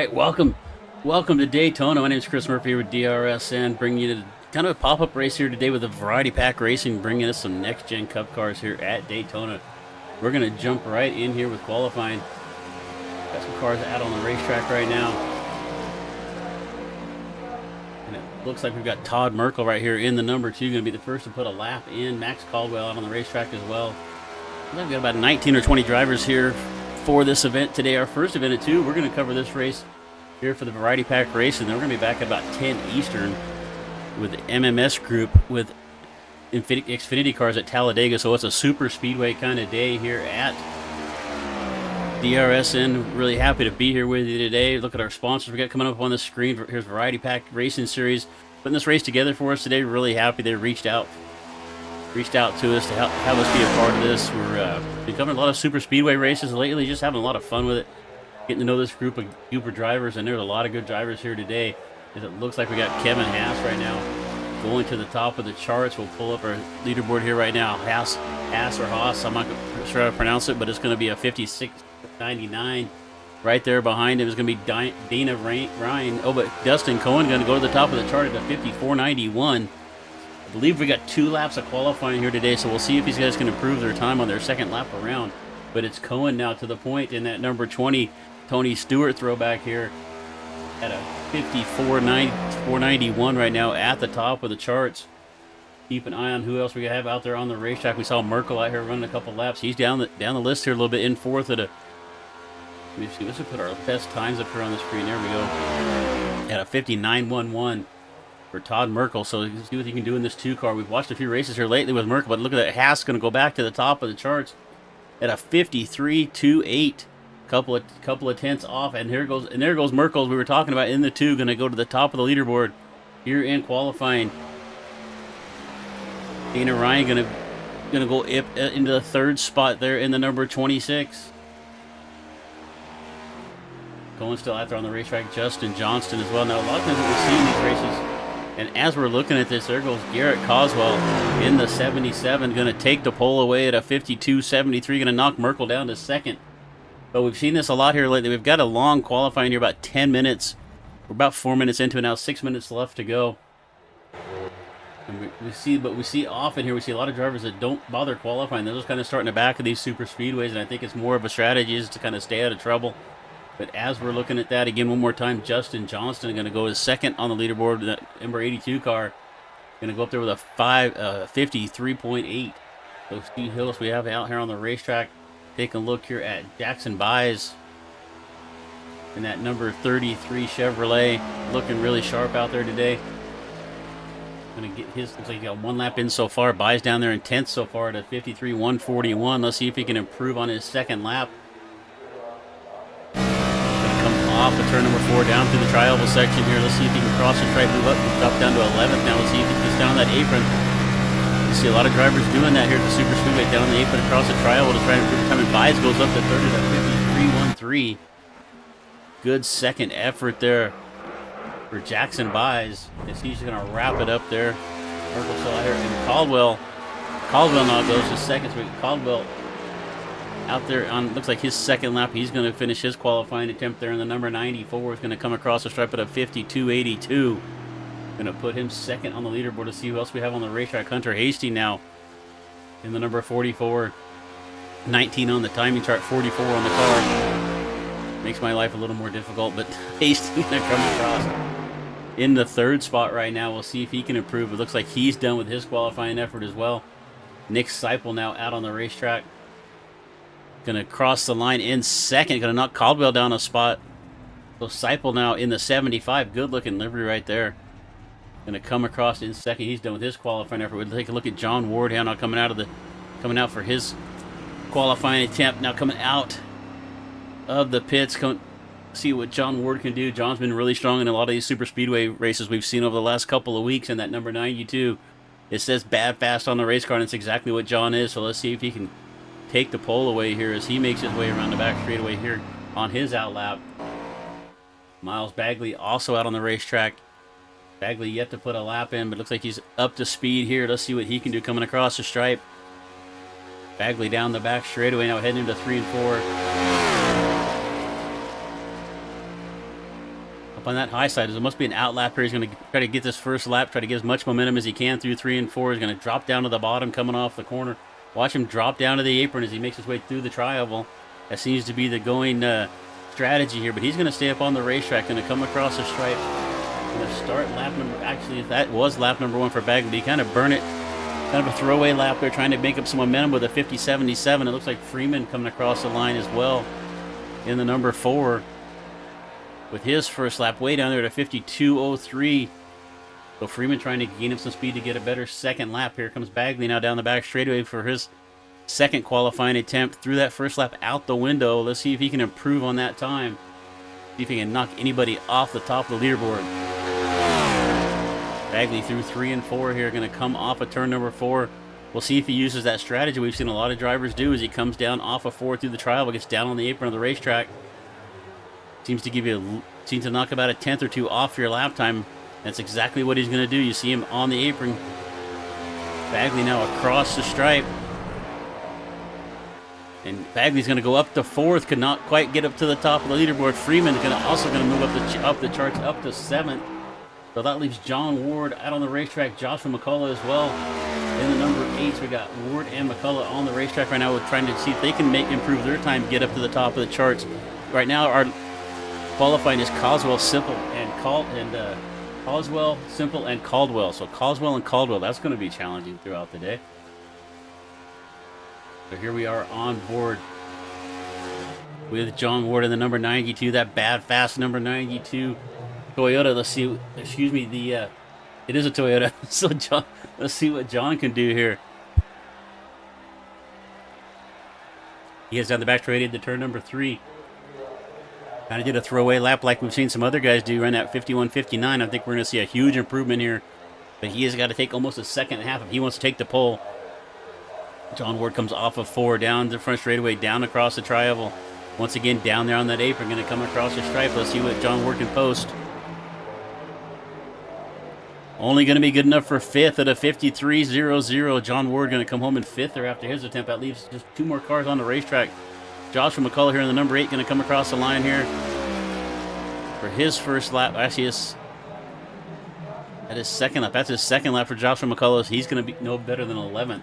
right, welcome to Daytona. My name is Chris Murphy with DRSN, bringing you to kind of a pop-up race here today with a Variety Pack Racing, bringing us some next-gen Cup cars here at Daytona. We're going to jump right in here with qualifying. Got some cars out on the racetrack right now. And it looks like we've got Todd Merkel right here in the number 2, going to be the first to put a lap in. Max Caldwell out on the racetrack as well. We've got about 19 or 20 drivers here for this event today, our first event at 2. We're going to cover this race here for the Variety Pack race, and then we're going to be back at about 10 Eastern with the MMS group with Xfinity cars at Talladega. So it's a super speedway kind of day here at DRSN. Really happy to be here with you today. Look at our sponsors we got coming up on the screen. Here's Variety Pack Racing Series putting this race together for us today. Really happy they reached out to us to have us be a part of this. We're becoming a lot of super speedway races lately, just having a lot of fun with it, getting to know this group of drivers, and there's a lot of good drivers here today. As it looks like we got Kevin Haas right now going to the top of the charts. We'll pull up our leaderboard here right now. Haas or Haas, I'm not sure how to pronounce it, but it's going to be a 56.99. Right there behind him is going to be Dana Ryan. Oh, but Dustin Cohen going to go to the top of the chart at a 54.91. I believe we got 2 laps of qualifying here today, so we'll see if these guys can improve their time on their second lap around. But it's Cohen now to the point in that number 20 Tony Stewart throwback here at a 54.91 right now at the top of the charts. Keep an eye on who else we have out there on the racetrack. We saw Merkel out here running a couple laps. He's down the list here a little bit, in fourth at a. Let me see. Let's put our best times up here on the screen. There we go. At a 59.11. For Todd Merkel, so see what he can do in this 2 car. We've watched a few races here lately with Merkel, but look at that. Haas going to go back to the top of the charts at a 53.28, couple of tenths off, and there goes Merkel, as we were talking about in the 2, going to go to the top of the leaderboard here in qualifying. Dana Ryan going to go into the 3rd spot there in the number 26. Going still out there on the racetrack, Justin Johnston as well. Now a lot of times what we're seeing in these races. And as we're looking at this, there goes Garrett Coswell in the 77, going to take the pole away at a 52.73, going to knock Merkel down to 2nd. But we've seen this a lot here lately. We've got a long qualifying here, about 10 minutes. We're about 4 minutes into it now, 6 minutes left to go. And we see often here, we see a lot of drivers that don't bother qualifying. They're just kind of starting the back of these super speedways, and I think it's more of a strategy is to kind of stay out of trouble. But as we're looking at that, again, one more time, Justin Johnston going to go to 2nd on the leaderboard. That number 82 car going to go up there with a 53.8. So Steve Hillis we have out here on the racetrack. Taking a look here at Jackson Byes in that number 33 Chevrolet. Looking really sharp out there today. Going to get his, looks like he got 1 lap in so far. Byes down there in 10th so far at a 53.141. Let's see if he can improve on his 2nd lap. Off of turn number 4 down through the tri-oval section here. Let's see if he can cross and try to move up and drop down to 11th. Now let's see if he gets down on that apron. You see a lot of drivers doing that here at the Super Speedway, down the apron across the tri-oval to try and improve time. And Byes goes up to 3rd at 53.13. Good 2nd effort there for Jackson Byes. As he's going to wrap it up there. Merkel still out here. And Caldwell now goes to 2nd. So Caldwell out there on, looks like his 2nd lap. He's going to finish his qualifying attempt there in the number 94. Is going to come across the stripe at a 52.82. Going to put him 2nd on the leaderboard to see who else we have on the racetrack. Hunter Hasty now in the number 44. 19 on the timing chart, 44 on the car. Makes my life a little more difficult, but Hasty going to come across in the 3rd spot right now. We'll see if he can improve. It looks like he's done with his qualifying effort as well. Nick Seipel now out on the racetrack. Going to cross the line in 2nd. Going to knock Caldwell down a spot. So Seipel now in the 75. Good looking livery right there. Going to come across in 2nd. He's done with his qualifying effort. We'll take a look at John Ward now coming out for his qualifying attempt. Now coming out of the pits. See what John Ward can do. John's been really strong in a lot of these super speedway races we've seen over the last couple of weeks. And that number 92, it says bad fast on the race car, and it's exactly what John is. So let's see if he can take the pole away here as he makes his way around the back straightaway here on his outlap. Miles Bagley also out on the racetrack. Bagley yet to put a lap in, but looks like he's up to speed here. Let's see what he can do coming across the stripe. Bagley down the back straightaway now, heading into 3 and 4. up on that high side. There must be an out lap here. He's going to try to get this first lap, try to get as much momentum as he can through 3 and 4. He's going to drop down to the bottom coming off the corner. Watch him drop down to the apron as he makes his way through the tri-oval. That seems to be the going strategy here, but he's going to stay up on the racetrack, going to come across the stripe. Going to start lap number, actually that was lap number 1 for Bagley. He kind of burned it, kind of a throwaway lap there, trying to make up some momentum with a 50.77. It looks like Freeman coming across the line as well in the number 4 with his first lap way down there at a 52.03. So Freeman trying to gain up some speed to get a better second lap. Here comes Bagley now down the back straightaway for his second qualifying attempt. Threw that first lap out the window. Let's see if he can improve on that time. See if he can knock anybody off the top of the leaderboard. Bagley through 3 and 4 here, going to come off of turn number 4. We'll see if he uses that strategy we've seen a lot of drivers do as he comes down off of 4 through the trial, gets down on the apron of the racetrack. Seems to knock about a 10th or 2 off your lap time. That's exactly what he's going to do. You see him on the apron. Bagley now across the stripe. And Bagley's going to go up to 4th. Could not quite get up to the top of the leaderboard. Freeman's also going to move up the charts up to 7th. So that leaves John Ward out on the racetrack. Joshua McCullough as well. In the number 8s, we got Ward and McCullough on the racetrack right now. We're trying to see if they can improve their time, get up to the top of the charts. Right now, our qualifying is Caldwell, Simple, and Caldwell, Simple, and Caldwell. So Caldwell and Caldwell, that's going to be challenging throughout the day. So here we are on board with John Ward in the number 92, that bad, fast number 92 Toyota. Let's see, excuse me, it is a Toyota. So let's see what John can do here. He heads down the back straight to turn number 3. Kind of did a throwaway lap like we've seen some other guys do, run at 51.59. I think we're going to see a huge improvement here. But he has got to take almost a second and a half if he wants to take the pole. John Ward comes off of 4, down the front straightaway, down across the tri-oval. Once again, down there on that apron, going to come across the stripe. Let's see what John Ward can post. Only going to be good enough for 5th at a 53.00. John Ward going to come home in 5th there after his attempt. That leaves just 2 more cars on the racetrack. Joshua McCullough here in the number 8 going to come across the line here for his first lap. Actually, at his second lap. That's his second lap for Joshua McCullough. He's going to be no better than 11th.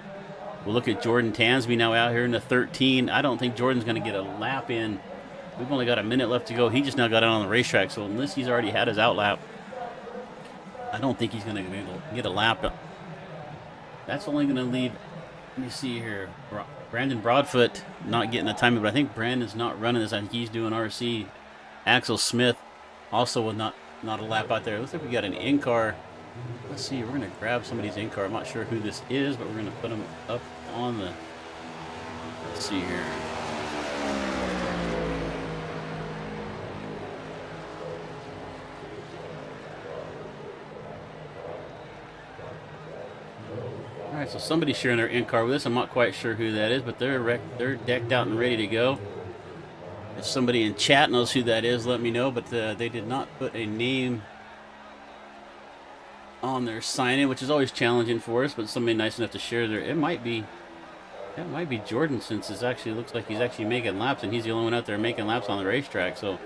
We'll look at Jordan Tansby now out here in the 13. I don't think Jordan's going to get a lap in. We've only got a minute left to go. He just now got out on the racetrack, so unless he's already had his out lap, I don't think he's going to be able to get a lap. That's only going to leave, let me see here, Brandon Broadfoot not getting the time, but I think Brandon's not running this. I think he's doing RC. Axel Smith also with not a lap out there. Looks like we got an in-car. Let's see, we're going to grab somebody's in-car. I'm not sure who this is, but we're going to put him up on the, let's see here. All right, so somebody's sharing their in-car with us. I'm not quite sure who that is, but they're decked out and ready to go. If somebody in chat knows who that is, let me know, but they did not put a name on their sign-in, which is always challenging for us, but somebody nice enough to share their, it might be Jordan, since it actually looks like he's actually making laps, and he's the only one out there making laps on the racetrack, so.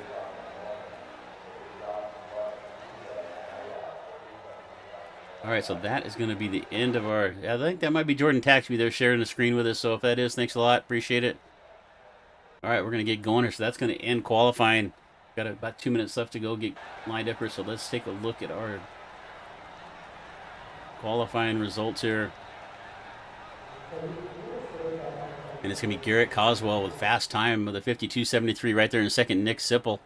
All right, so that is going to be the end of our, I think that might be Jordan Taxby there sharing the screen with us, so if that is, thanks a lot, appreciate it. All right, we're going to get going here, so that's going to end qualifying. Got about 2 minutes left to go get lined up here, so let's take a look at our qualifying results here. And it's going to be Garrett Coswell with fast time with a 52.73 right there in second. Nick Sipple,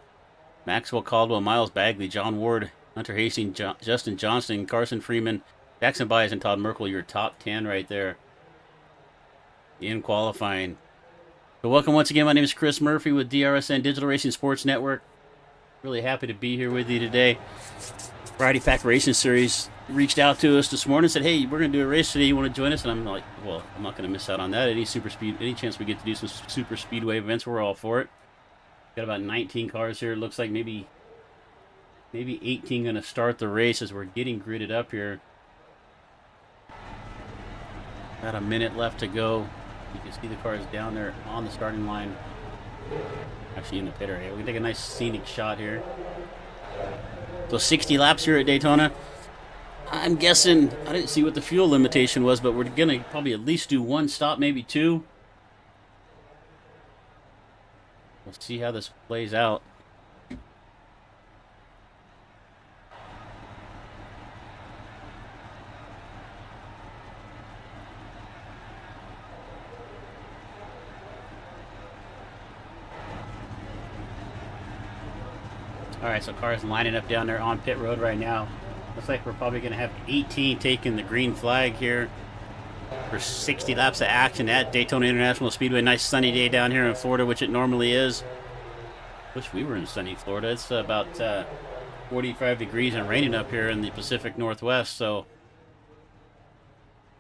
Maxwell Caldwell, Miles Bagley, John Ward, Hunter Hastings, Justin Johnston, Carson Freeman, Jackson Byers, and Todd Merkel, your top 10 right there in qualifying. So welcome once again. My name is Chris Murphy with DRSN Digital Racing Sports Network. Really happy to be here with you today. Friday Pack Racing Series reached out to us this morning and said, hey, we're going to do a race today. You want to join us? And I'm like, well, I'm not going to miss out on that. Any chance we get to do some super speedway events, we're all for it. Got about 19 cars here. It looks like maybe 18 going to start the race as we're getting gridded up here. About a minute left to go. You can see the cars down there on the starting line. Actually in the pit area. We can take a nice scenic shot here. So 60 laps here at Daytona. I'm guessing, I didn't see what the fuel limitation was, but we're going to probably at least do one stop, maybe two. We'll see how this plays out. All right, so cars lining up down there on pit road right now. Looks like we're probably going to have 18 taking the green flag here for 60 laps of action at Daytona International Speedway. Nice sunny day down here in Florida, which it normally is. Wish we were in sunny Florida. It's about 45 degrees and raining up here in the Pacific Northwest. So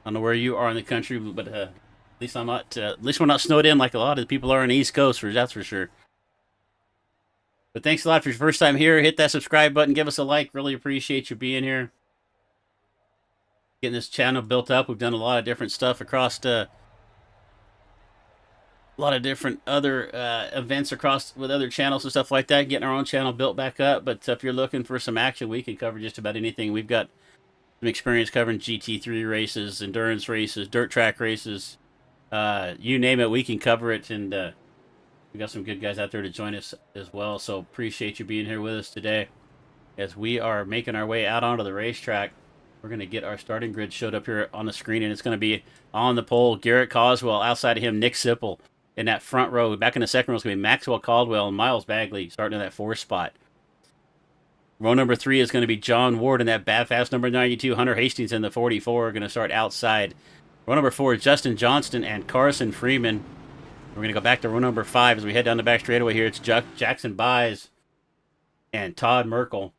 I don't know where you are in the country, but at least I'm not. At least we're not snowed in like a lot of the people are on the East Coast. That's for sure. But thanks a lot for your first time here. Hit that subscribe button. Give us a like. Really appreciate you being here. Getting this channel built up. We've done a lot of different stuff across a lot of different other events across with other channels and stuff like that. Getting our own channel built back up. But if you're looking for some action, we can cover just about anything. We've got some experience covering GT3 races, endurance races, dirt track races. You name it, we can cover it. And we got some good guys out there to join us as well. So appreciate you being here with us today as we are making our way out onto the racetrack. We're going to get our starting grid showed up here on the screen, and it's going to be on the pole, Garrett Coswell. Outside of him, Nick Sipple. In that front row, back in the second row, is going to be Maxwell Caldwell and Miles Bagley starting in that 4th spot. Row number 3 is going to be John Ward in that bad fast number 92. Hunter Hastings in the 44 are going to start outside. Row number 4 is Justin Johnston and Carson Freeman. We're going to go back to row number 5 as we head down the back straightaway here. It's Jackson Byes and Todd Merkel.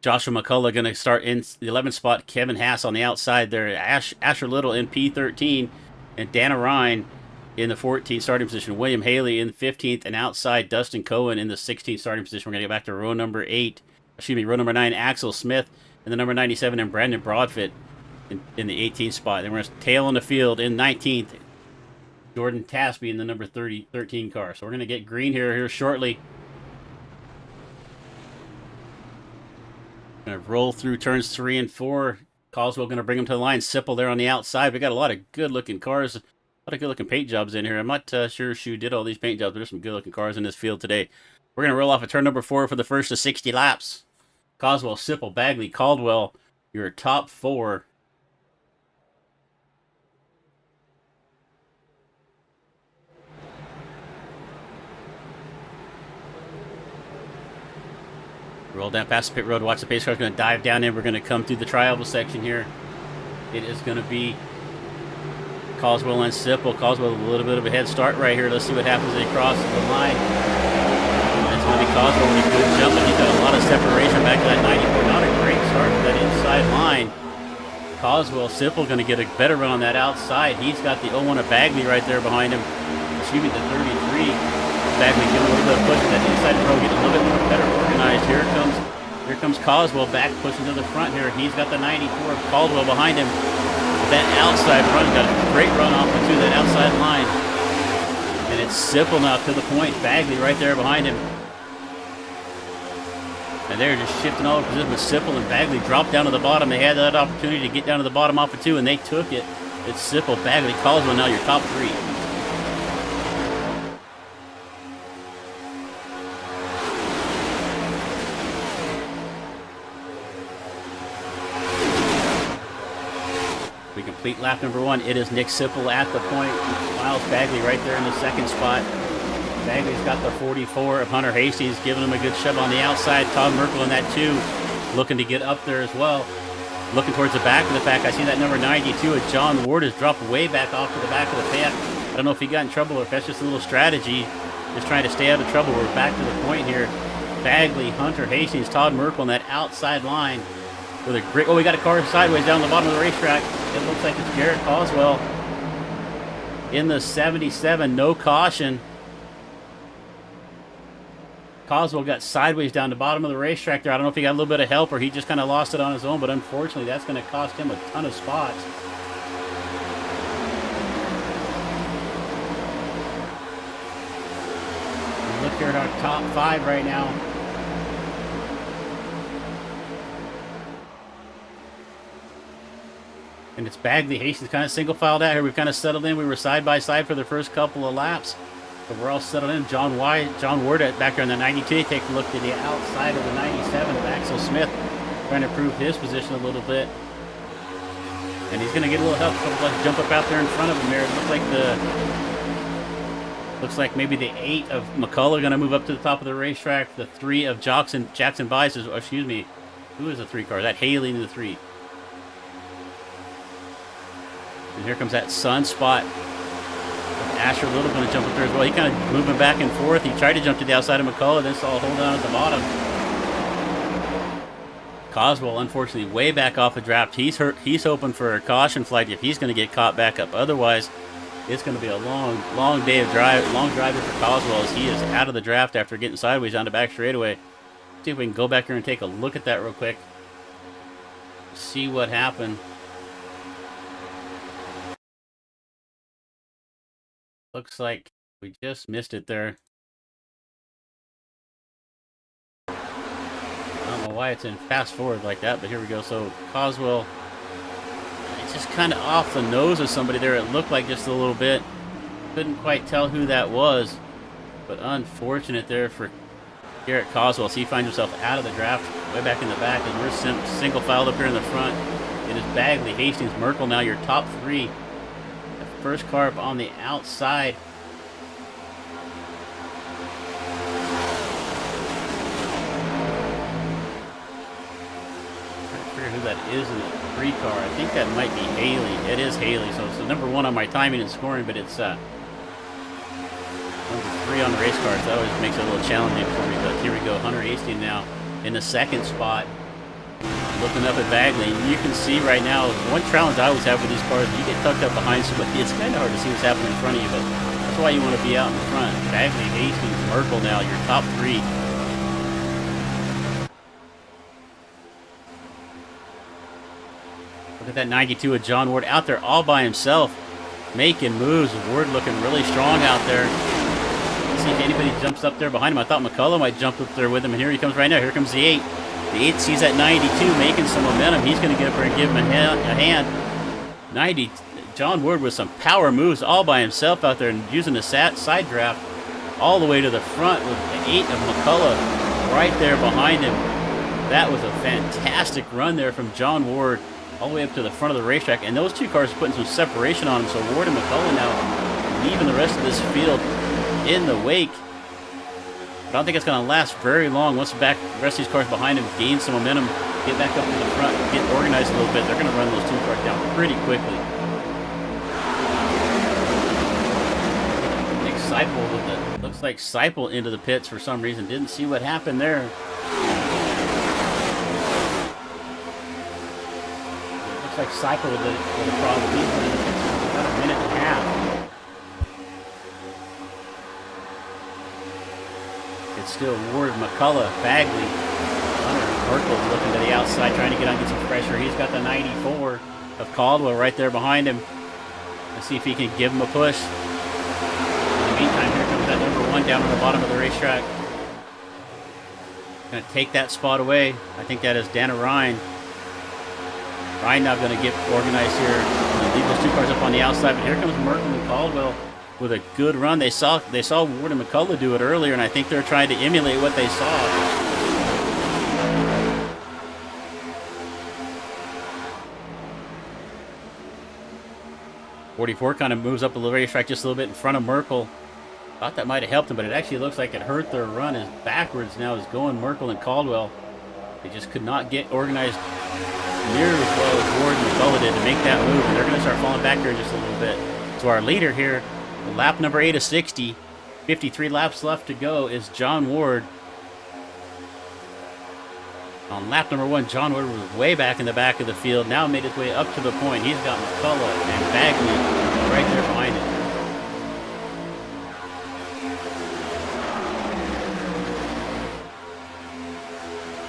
Joshua McCullough going to start in the 11th spot. Kevin Haas on the outside there. Asher Little in P13. And Dana Ryan in the 14th starting position. William Haley in the 15th. And outside, Dustin Cohen in the 16th starting position. We're going to get back to row number 9, Axel Smith. And the number 97, and Brandon Broadfoot in the 18th spot. Then we're going to tail on the field in 19th. Jordan Tasby in the number 13 car. So we're going to get green here shortly. Going to roll through turns 3 and 4. Coswell going to bring them to the line. Sipple there on the outside. We got a lot of good-looking cars. A lot of good-looking paint jobs in here. I'm not sure who did all these paint jobs, but there's some good-looking cars in this field today. We're going to roll off at turn number 4 for the first of 60 laps. Coswell, Sipple, Bagley, Caldwell, your top 4. Roll down past the pit road. Watch the pace car. Going to dive down in. We're going to come through the trioval section here. It is going to be Coswell and Sipple. Coswell with a little bit of a head start right here. Let's see what happens as he crosses the line. It's going to be Coswell with a good jump, and he's got a lot of separation back to that 94. Not a great start for that inside line. Coswell, Sipple going to get a better run on that outside. He's got the 01 of Bagley right there behind him. Excuse me, the 33. Bagley giving a little bit of push. That inside row getting a little bit more better organized. Here comes Coswell back pushing to the front here. He's got the 94 of Caldwell behind him. That outside run, got a great run off into that outside line. And it's Sipple now to the point. Bagley right there behind him. And they're just shifting all over position with Sipple and Bagley dropped down to the bottom. They had that opportunity to get down to the bottom off of 2, and they took it. It's Sipple, Bagley, Caldwell now your top 3. We complete lap number 1. It is Nick Sipple at the point. Miles Bagley right there in the 2nd spot. Bagley's got the 44 of Hunter Hastings, giving him a good shove on the outside. Todd Merkel in that 2, looking to get up there as well. Looking towards the back of the pack. I see that number 92 of John Ward has dropped way back off to the back of the pack. I don't know if he got in trouble or if that's just a little strategy, just trying to stay out of trouble. We're back to the point here. Bagley, Hunter Hastings, Todd Merkel on that outside line. With a great, we got a car sideways down the bottom of the racetrack. It looks like it's Garrett Coswell in the 77, no caution. Coswell got sideways down the bottom of the racetrack there. I don't know if he got a little bit of help or he just kind of lost it on his own, but unfortunately that's going to cost him a ton of spots. Look here at our top 5 right now. And it's Bagley Hastings kind of single filed out here. We've kind of settled in. We were side by side for the first couple of laps. But we're all settled in. John Ward back there in the 92. Take a look to the outside of the 97 of Axel Smith, trying to improve his position a little bit. And he's going to get a little help. Let's jump up out there in front of him there. It looks like maybe the 8 of McCullough going to move up to the top of the racetrack. The 3 of Jackson Bice is, excuse me, who is the 3 car? That Haley in the 3. And here comes that Sunspot. Asher Little going to jump up there as well. He kind of moving back and forth. He tried to jump to the outside of McCullough, then saw a hold on at the bottom. Coswell, unfortunately, way back off the draft. He's hurt. He's hoping for a caution flag if he's going to get caught back up. Otherwise, it's going to be a long day of drive. Long drive for Coswell as he is out of the draft after getting sideways on the back straightaway. See if we can go back here and take a look at that real quick. See what happened. Looks like we just missed it there. I don't know why it's in fast forward like that, but here we go. So Coswell, it's just kind of off the nose of somebody there. It looked like just a little bit. Couldn't quite tell who that was, but unfortunate there for Garrett Coswell. So he finds himself out of the draft, way back in the back, and we're single filed up here in the front. It is Bagley, Hastings, Merkel now your top 3. First car up on the outside. Trying to figure who that is in the 3 car. I think that might be Haley. It is Haley. So it's the number 1 on my timing and scoring, but it's number 3 on the race car. So that always makes it a little challenging for me. But here we go. Hunter Hastings now in the 2nd spot. Looking up at Bagley, and you can see right now, one challenge I always have with these cars, you get tucked up behind somebody, it's kind of hard to see what's happening in front of you, but that's why you want to be out in front. Bagley, Hastings, Merkel now, your top 3. Look at that 92 of John Ward out there all by himself, making moves. Ward looking really strong out there. Let's see if anybody jumps up there behind him. I thought McCullough might jump up there with him, and here he comes right now. Here comes the 8. The 8 sees that 92 making some momentum. He's going to get up there and give him a hand. 90, John Ward with some power moves all by himself out there and using the side draft all the way to the front with the 8 of McCullough right there behind him. That was a fantastic run there from John Ward all the way up to the front of the racetrack. And those 2 cars are putting some separation on them. So Ward and McCullough now leaving the rest of this field in the wake. I don't think it's going to last very long. Once the rest of these cars behind him gain some momentum, get back up to the front, get organized a little bit, they're going to run those 2 cars down pretty quickly. I think Seipel with it. Looks like Seipel into the pits for some reason. Didn't see what happened there. Looks like Seipel with a problem. He's running about a minute and a half. It's still Ward, McCullough, Bagley, Hunter, Merkel looking to the outside, trying to get some pressure. He's got the 94 of Caldwell right there behind him. Let's see if he can give him a push. In the meantime, here comes that number 1 down on the bottom of the racetrack. Going to take that spot away. I think that is Dana Ryan. Ryan now going to get organized here. Leave those 2 cars up on the outside, but here comes Merkel and Caldwell with a good run. They saw Ward and McCullough do it earlier, and I think they're trying to emulate what they saw. .44 kind of moves up the racetrack just a little bit in front of Merkel. Thought that might have helped him, but it actually looks like it hurt their run. Is backwards now is going Merkel and Caldwell. They just could not get organized near as well as Ward and McCullough did to make that move, and they're going to start falling back here just a little bit. So our leader here, lap number 8 of 60, 53 laps left to go, is John Ward. On lap number 1, John Ward was way back in the back of the field, now made his way up to the point. He's got McCullough and Bagley right there behind him.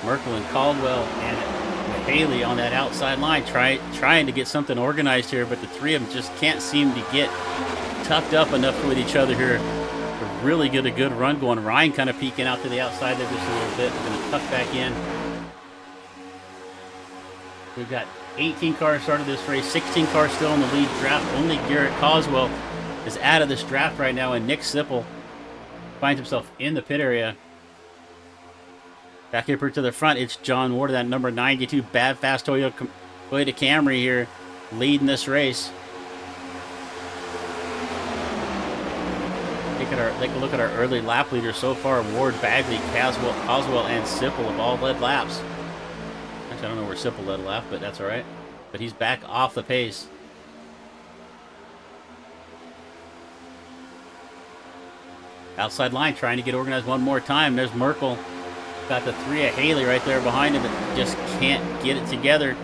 Merkel and Caldwell and Haley on that outside line trying to get something organized here, but the 3 of them just can't seem to get tucked up enough with each other here to really get a good run going. Ryan kind of peeking out to the outside there just a little bit. We're going to tuck back in. We've got 18 cars started this race, 16 cars still in the lead draft. Only Garrett Coswell is out of this draft right now, and Nick Sipple finds himself in the pit area. Back here to the front, it's John Ward, that number 92 Bad Fast Toyota Camry here, leading this race. Take a look at our early lap leaders so far. Ward, Bagley, Coswell, and Sipple have all led laps. Actually, I don't know where Sipple led a lap, but that's all right. But he's back off the pace. Outside line, trying to get organized one more time. There's Merkel. Got the 3 of Haley right there behind him, but just can't get it together.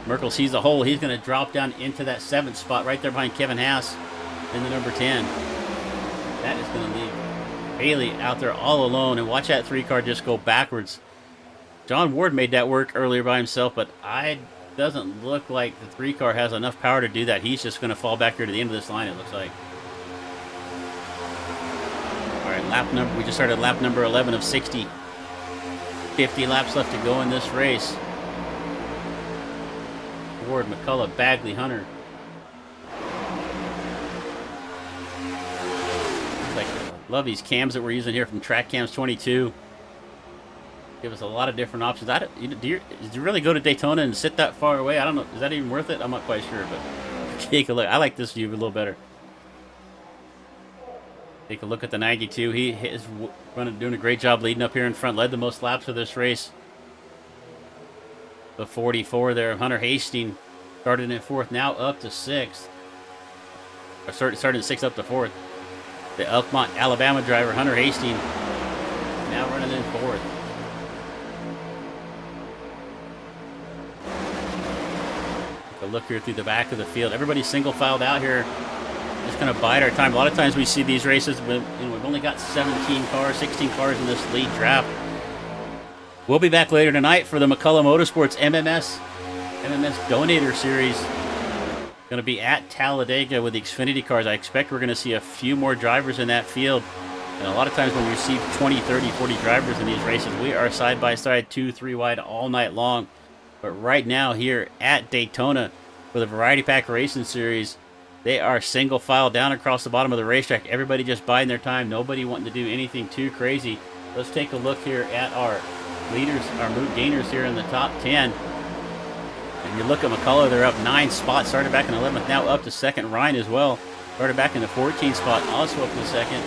Merkel sees the hole. He's going to drop down into that 7th spot right there behind Kevin Haas in the number 10. That is going to leave Haley out there all alone. And watch that 3 car just go backwards. John Ward made that work earlier by himself, but it doesn't look like the 3 car has enough power to do that. He's just going to fall back here to the end of this line, it looks like. All right, we just started lap number 11 of 60. 50 laps left to go in this race. Ward, McCullough, Bagley, Hunter. Love these cams that we're using here from Track Cams 22. Give us a lot of different options. Did you really go to Daytona and sit that far away? I don't know. Is that even worth it? I'm not quite sure, but take a look. I like this view a little better. Take a look at the 92. He is doing a great job leading up here in front. Led the most laps of this race. The 44 there. Hunter Hastings started in 4th. Now up to 6th. Or started in 6th up to 4th. The Elkmont, Alabama driver, Hunter Hastings, now running in 4th. Take a look here through the back of the field. Everybody's single filed out here. Just going to bide our time. A lot of times we see these races, we've only got 17 cars, 16 cars in this lead draft. We'll be back later tonight for the McCullough Motorsports MMS Donator Series. Going to be at Talladega with the Xfinity cars. I expect we're going to see a few more drivers in that field. And a lot of times when we see 20, 30, 40 drivers in these races, we are side by side, 2, 3 wide all night long. But right now here at Daytona for the Variety Pack Racing Series, they are single file down across the bottom of the racetrack. Everybody just biding their time. Nobody wanting to do anything too crazy. Let's take a look here at our leaders, our moot gainers here in the top 10. And you look at McCullough, they're up 9 spots, started back in 11th, now up to 2nd. Ryan as well, started back in the 14th spot, also up to 2nd.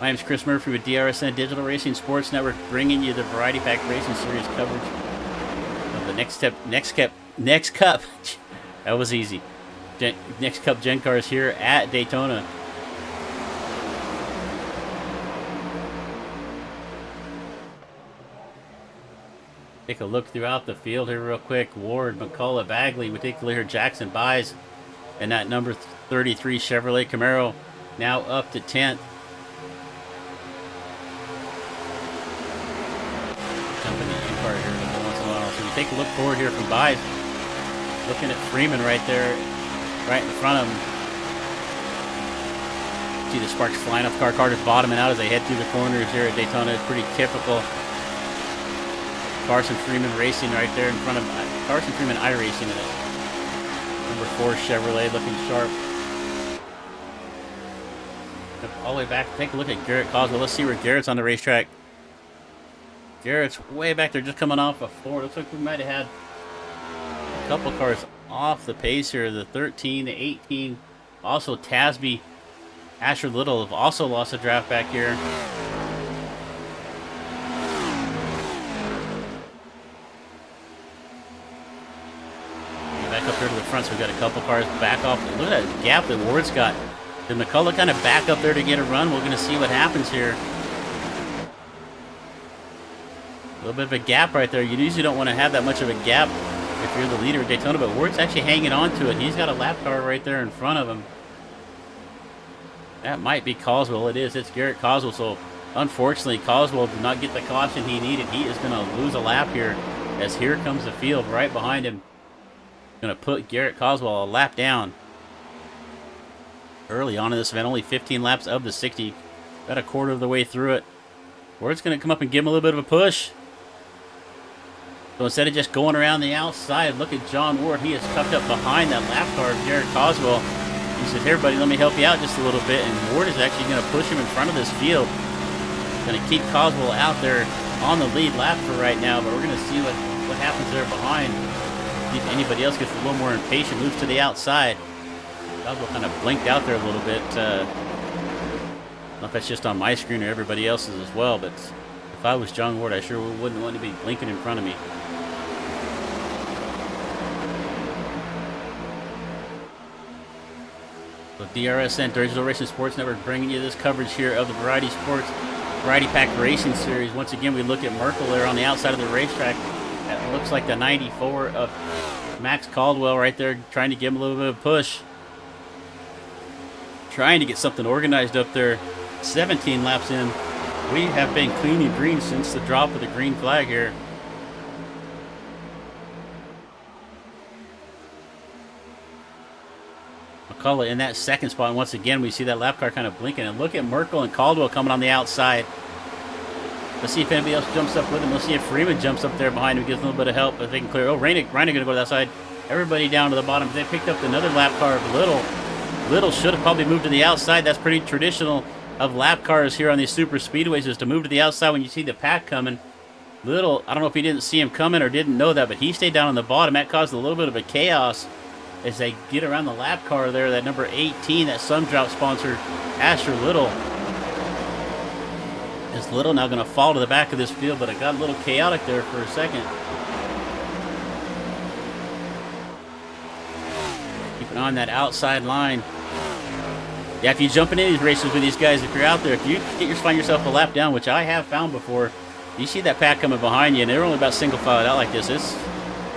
My name is Chris Murphy with DRSN Digital Racing Sports Network, bringing you the Variety Pack Racing Series coverage of the Next Cup. That was easy. Next Cup Gen Cars here at Daytona. Take a look throughout the field here real quick. Ward, McCullough, Bagley. We take a look here. Jackson buys. And that number 33 Chevrolet Camaro now up to 10th. Jumping in car here every once in a while. So we take a look forward here from Buys. Looking at Freeman right there, right in front of him. See the sparks flying off the car. Carter's bottoming out as they head through the corners here at Daytona. It's pretty typical. Carson Freeman Racing right there in front of Carson Freeman iRacing in it. Number 4 Chevrolet looking sharp. All the way back, take a look at Garrett Coswell. Let's see where Garrett's on the racetrack. Garrett's way back there, just coming off a 4. Looks like we might have had a couple cars off the pace here. The 13, the 18. Also Tasby, Asher Little have also lost a draft back here. Back up here to the front, so we've got a couple cars back off. Look at that gap that Ward's got. Did McCullough kind of back up there to get a run? We're going to see what happens here. A little bit of a gap right there. You usually don't want to have that much of a gap if you're the leader of Daytona, but Ward's actually hanging on to it. He's got a lap car right there in front of him. That might be Coswell. It is. It's Garrett Coswell. So, unfortunately, Coswell did not get the caution he needed. He is going to lose a lap here as here comes the field right behind him. Going to put Garrett Coswell a lap down. Early on in this event, only 15 laps of the 60. About a quarter of the way through it. Ward's going to come up and give him a little bit of a push. So instead of just going around the outside, look at John Ward. He is tucked up behind that lap car of Garrett Coswell. He says, "Here, buddy, let me help you out just a little bit." And Ward is actually going to push him in front of this field. Going to keep Coswell out there on the lead lap for right now, but we're going to see what happens there behind. See if anybody else gets a little more impatient, moves to the outside. Coswell kind of blinked out there a little bit. I don't know if that's just on my screen or everybody else's as well, but if I was John Ward, I sure wouldn't want to be blinking in front of me. So DRSN, Digital Racing Sports Network, bringing you this coverage here of the Variety Sports Variety Pack Racing Series. Once again, we look at Merkel there on the outside of the racetrack. That looks like the 94 of Max Caldwell right there, trying to give him a little bit of a push. Trying to get something organized up there. 17 laps in. We have been clean and green since the drop of the green flag here. McCullough in that second spot. And once again, we see that lap car kind of blinking. And look at Merkel and Caldwell coming on the outside. Let's see if anybody else jumps up with him. Let's see if Freeman jumps up there behind him, gives a little bit of help. If they can clear. Oh, Reina going to go to that side. Everybody down to the bottom. They picked up another lap car of Little. Little should have probably moved to the outside. That's pretty traditional of lap cars here on these super speedways, is to move to the outside when you see the pack coming. Little, I don't know if he didn't see him coming or didn't know that, but he stayed down on the bottom. That caused a little bit of a chaos as they get around the lap car there, that number 18, that Sundrop sponsor, Asher Little. Is Little now going to fall to the back of this field, but it got a little chaotic there for a second. Keeping on that outside line. Yeah, if you jump into these races with these guys, if you're out there, if you find yourself a lap down, which I have found before, you see that pack coming behind you, and they're only about single filed out like this. It's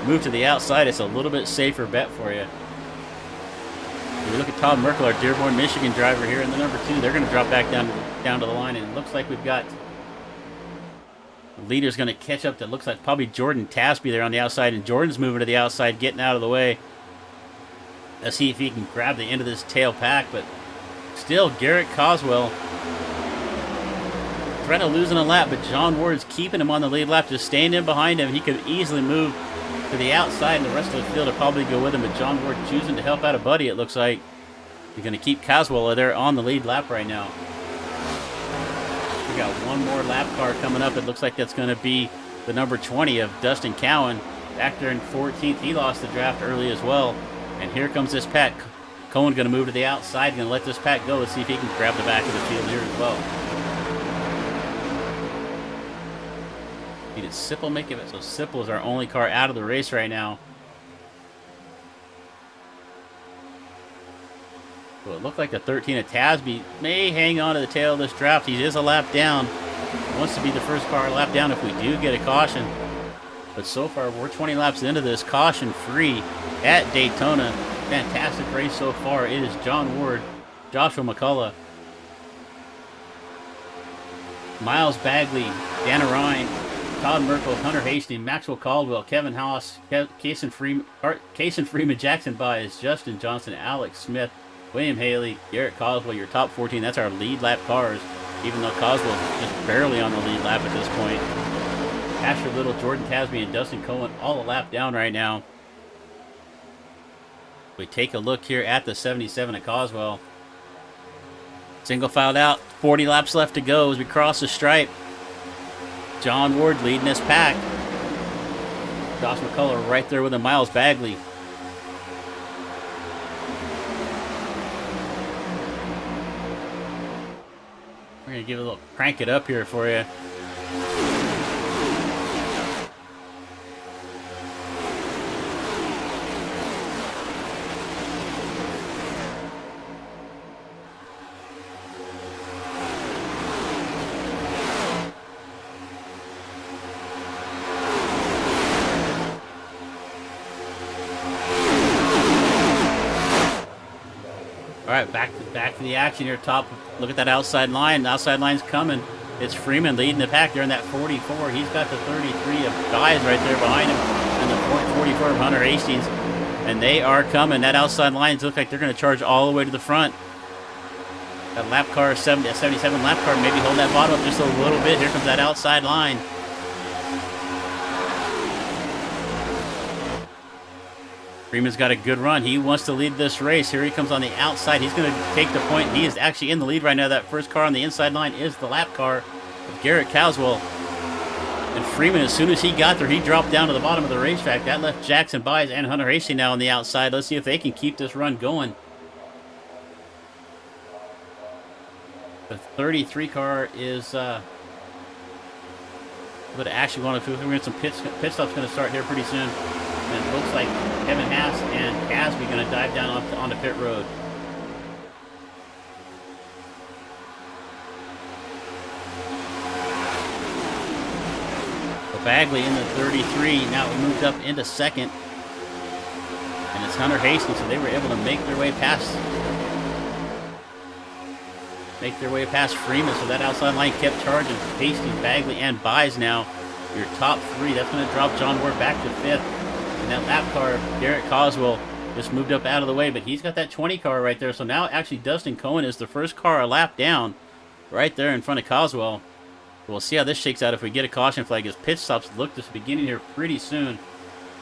move to the outside. It's a little bit safer bet for you. If we look at Todd Merkel, our Dearborn, Michigan driver here in the number 2. They're going to drop back down to the line, and it looks like we've got the leader's going to catch up. That looks like probably Jordan Tasby there on the outside, and Jordan's moving to the outside, getting out of the way. Let's see if he can grab the end of this tail pack, but still Garrett Coswell threat of losing a lap, but John Ward's keeping him on the lead lap, just staying in behind him. He could easily move to the outside, and the rest of the field will probably go with him, but John Ward choosing to help out a buddy, it looks like. He's going to keep Coswell there on the lead lap right now. We got one more lap car coming up. It looks like that's going to be the number 20 of Dustin Cowan. Back there in 14th, he lost the draft early as well. And here comes this pack. Cohen going to move to the outside, going to let this pack go. Let's see if he can grab the back of the field here as well. Did Sipple make it? So Sipple is our only car out of the race right now. So it looked like the 13 of Tasby may hang on to the tail of this draft. He is a lap down. He wants to be the first car lap down if we do get a caution. But so far, we're 20 laps into this, caution free at Daytona. Fantastic race so far. It is John Ward, Joshua McCullough, Miles Bagley, Dana Ryan, Todd Merkel, Hunter Hastings, Maxwell Caldwell, Kevin Haas, Cason Freeman, Jackson Bias, Justin Johnson, Alex Smith, William Haley, Garrett Coswell, your top 14. That's our lead lap cars, even though Coswell's just barely on the lead lap at this point. Asher Little, Jordan Tasby, and Dustin Cohen all a lap down right now. We take a look here at the 77 of Coswell. Single filed out, 40 laps left to go as we cross the stripe. John Ward leading this pack. Josh McCullough right there with him, Miles Bagley. We're going to give it a little crank it up here for you. All right, back to the action here. Top, look at that outside line. The outside line's coming. It's Freeman leading the pack there in that 44. He's got the 33 of Guys right there behind him, and the 44 of Hunter Hastings. And they are coming. That outside lines look like they're going to charge all the way to the front. That lap car, 77 lap car, maybe hold that bottom up just a little bit. Here comes that outside line. Freeman's got a good run. He wants to lead this race. Here he comes on the outside. He's going to take the point. He is actually in the lead right now. That first car on the inside line is the lap car of Garrett Caswell. And Freeman, as soon as he got there, he dropped down to the bottom of the racetrack. That left Jackson Byes and Hunter Hasty now on the outside. Let's see if they can keep this run going. The 33 car is... but actually want to we're some pit stops going to start here pretty soon. And it looks like Kevin Haas and Casby going to dive down onto pit road. So Bagley in the 33 now moved up into second, and it's Hunter Hastings, so they were able to make their way past Freeman, so that outside line kept charging. Hastings, Bagley, and Byes now your top three. That's going to drop John Ward back to fifth. And that lap car, Garrett Coswell, just moved up out of the way, but he's got that 20 car right there. So now actually Dustin Cohen is the first car a lap down right there in front of Coswell. We'll see how this shakes out if we get a caution flag. His pit stops look to beginning here pretty soon.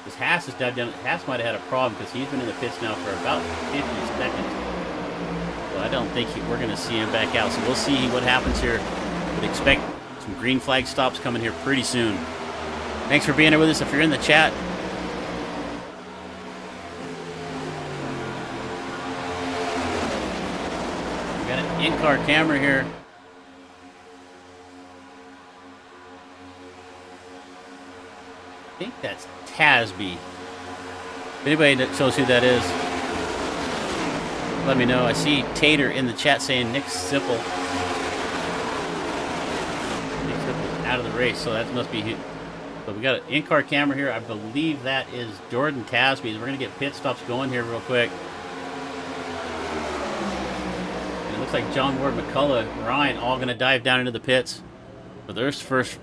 This Haas has dived down. Haas might have had a problem because he's been in the pits now for about 50 seconds. So I don't think we're going to see him back out. So we'll see what happens here. Would expect some green flag stops coming here pretty soon. Thanks for being here with us. If you're in the chat, we got an in-car camera here. I think that's Tasby. If anybody that shows who that is, let me know. I see Tater in the chat saying Nick Sipple. Nick Sipple's out of the race, so that must be. But we got an in-car camera here. I believe that is Jordan Tasby. We're going to get pit stops going here real quick. And it looks like John Ward, McCullough, Ryan all going to dive down into the pits. But there's first.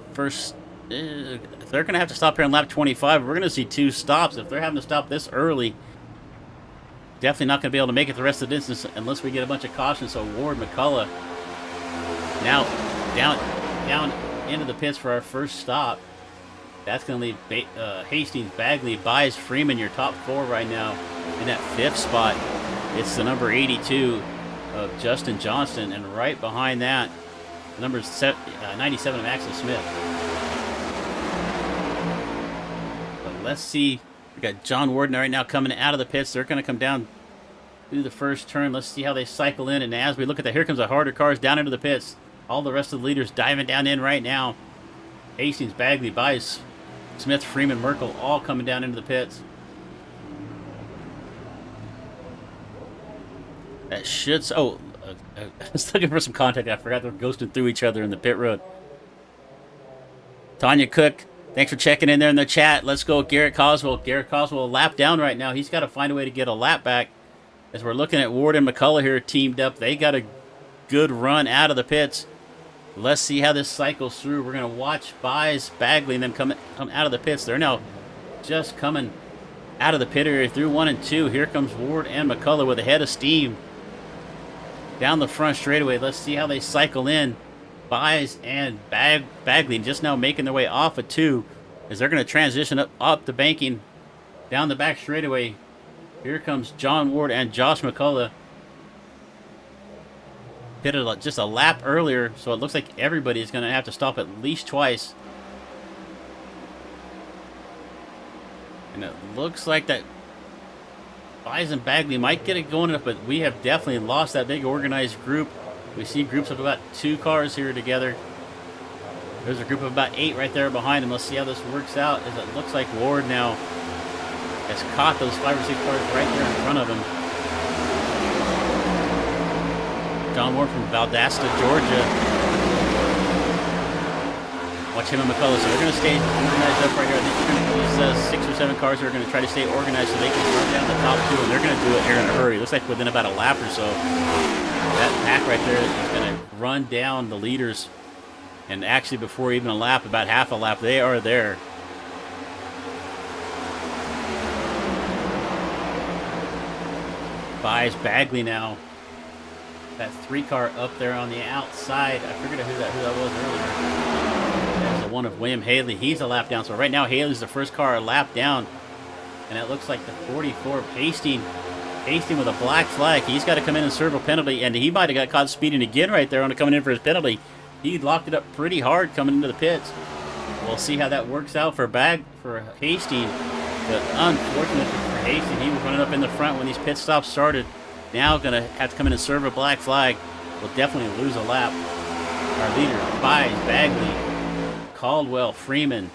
They're going to have to stop here on lap 25. We're going to see two stops. If they're having to stop this early, definitely not going to be able to make it the rest of the distance unless we get a bunch of cautions. So Ward, McCullough now down into the pits for our first stop. That's going to leave Hastings, Bagley, Byes, Freeman, your top four right now. In that fifth spot, it's the number 82 of Justin Johnston. And right behind that, the number 97 of Axel Smith. But let's see. We got John Warden right now coming out of the pits. They're going to come down through the first turn. Let's see how they cycle in. And as we look at that, here comes the harder cars down into the pits. All the rest of the leaders diving down in right now. Hastings, Bagley, Byes, Smith, Freeman, Merkel, all coming down into the pits. That should... Oh, I was looking for some contact. I forgot they're ghosting through each other in the pit road. Tanya Cook, thanks for checking in there in the chat. Let's go, Garrett Coswell. Garrett Coswell a lap down right now. He's got to find a way to get a lap back. As we're looking at Ward and McCullough here teamed up. They got a good run out of the pits. Let's see how this cycles through. We're going to watch Byes, Bagley, and them come out of the pits. They're now just coming out of the pit area through 1 and 2. Here comes Ward and McCullough with a head of steam down the front straightaway. Let's see how they cycle in. Byes and Bagley just now making their way off of 2 as they're going to transition up the banking down the back straightaway. Here comes John Ward and Josh McCullough. Pitted just a lap earlier, so it looks like everybody is going to have to stop at least twice. And it looks like that Byes and Bagley might get it going enough, but we have definitely lost that big organized group. We see groups of about 2 cars here together. There's a group of about 8 right there behind them. Let's see how this works out, as it looks like Ward now has caught those 5 or 6 cars right there in front of him. John Ward from Valdosta, Georgia. Watch him and McCullough. So they're going to stay organized up right here. I think they're going to use 6 or 7 cars that are going to try to stay organized so they can run down the top 2, and they're going to do it here in a hurry. Looks like within about a lap or so. That pack right there is going to run down the leaders. And actually, before even a lap, about half a lap, they are there. Byes, Bagley now. That 3 car up there on the outside. I figured out who that was earlier. That was the one of William Haley. He's a lap down. So right now, Haley's the first car a lap down. And it looks like the 44 Hastings with a black flag. He's got to come in and serve a penalty, and he might have got caught speeding again right there on coming in for his penalty. He locked it up pretty hard coming into the pits. We'll see how that works out for Hastings. But unfortunately for Hastings, he was running up in the front when these pit stops started. Now going to have to come in and serve a black flag. Will definitely lose a lap. Our leader, Bies, Bagley, Caldwell, Freeman.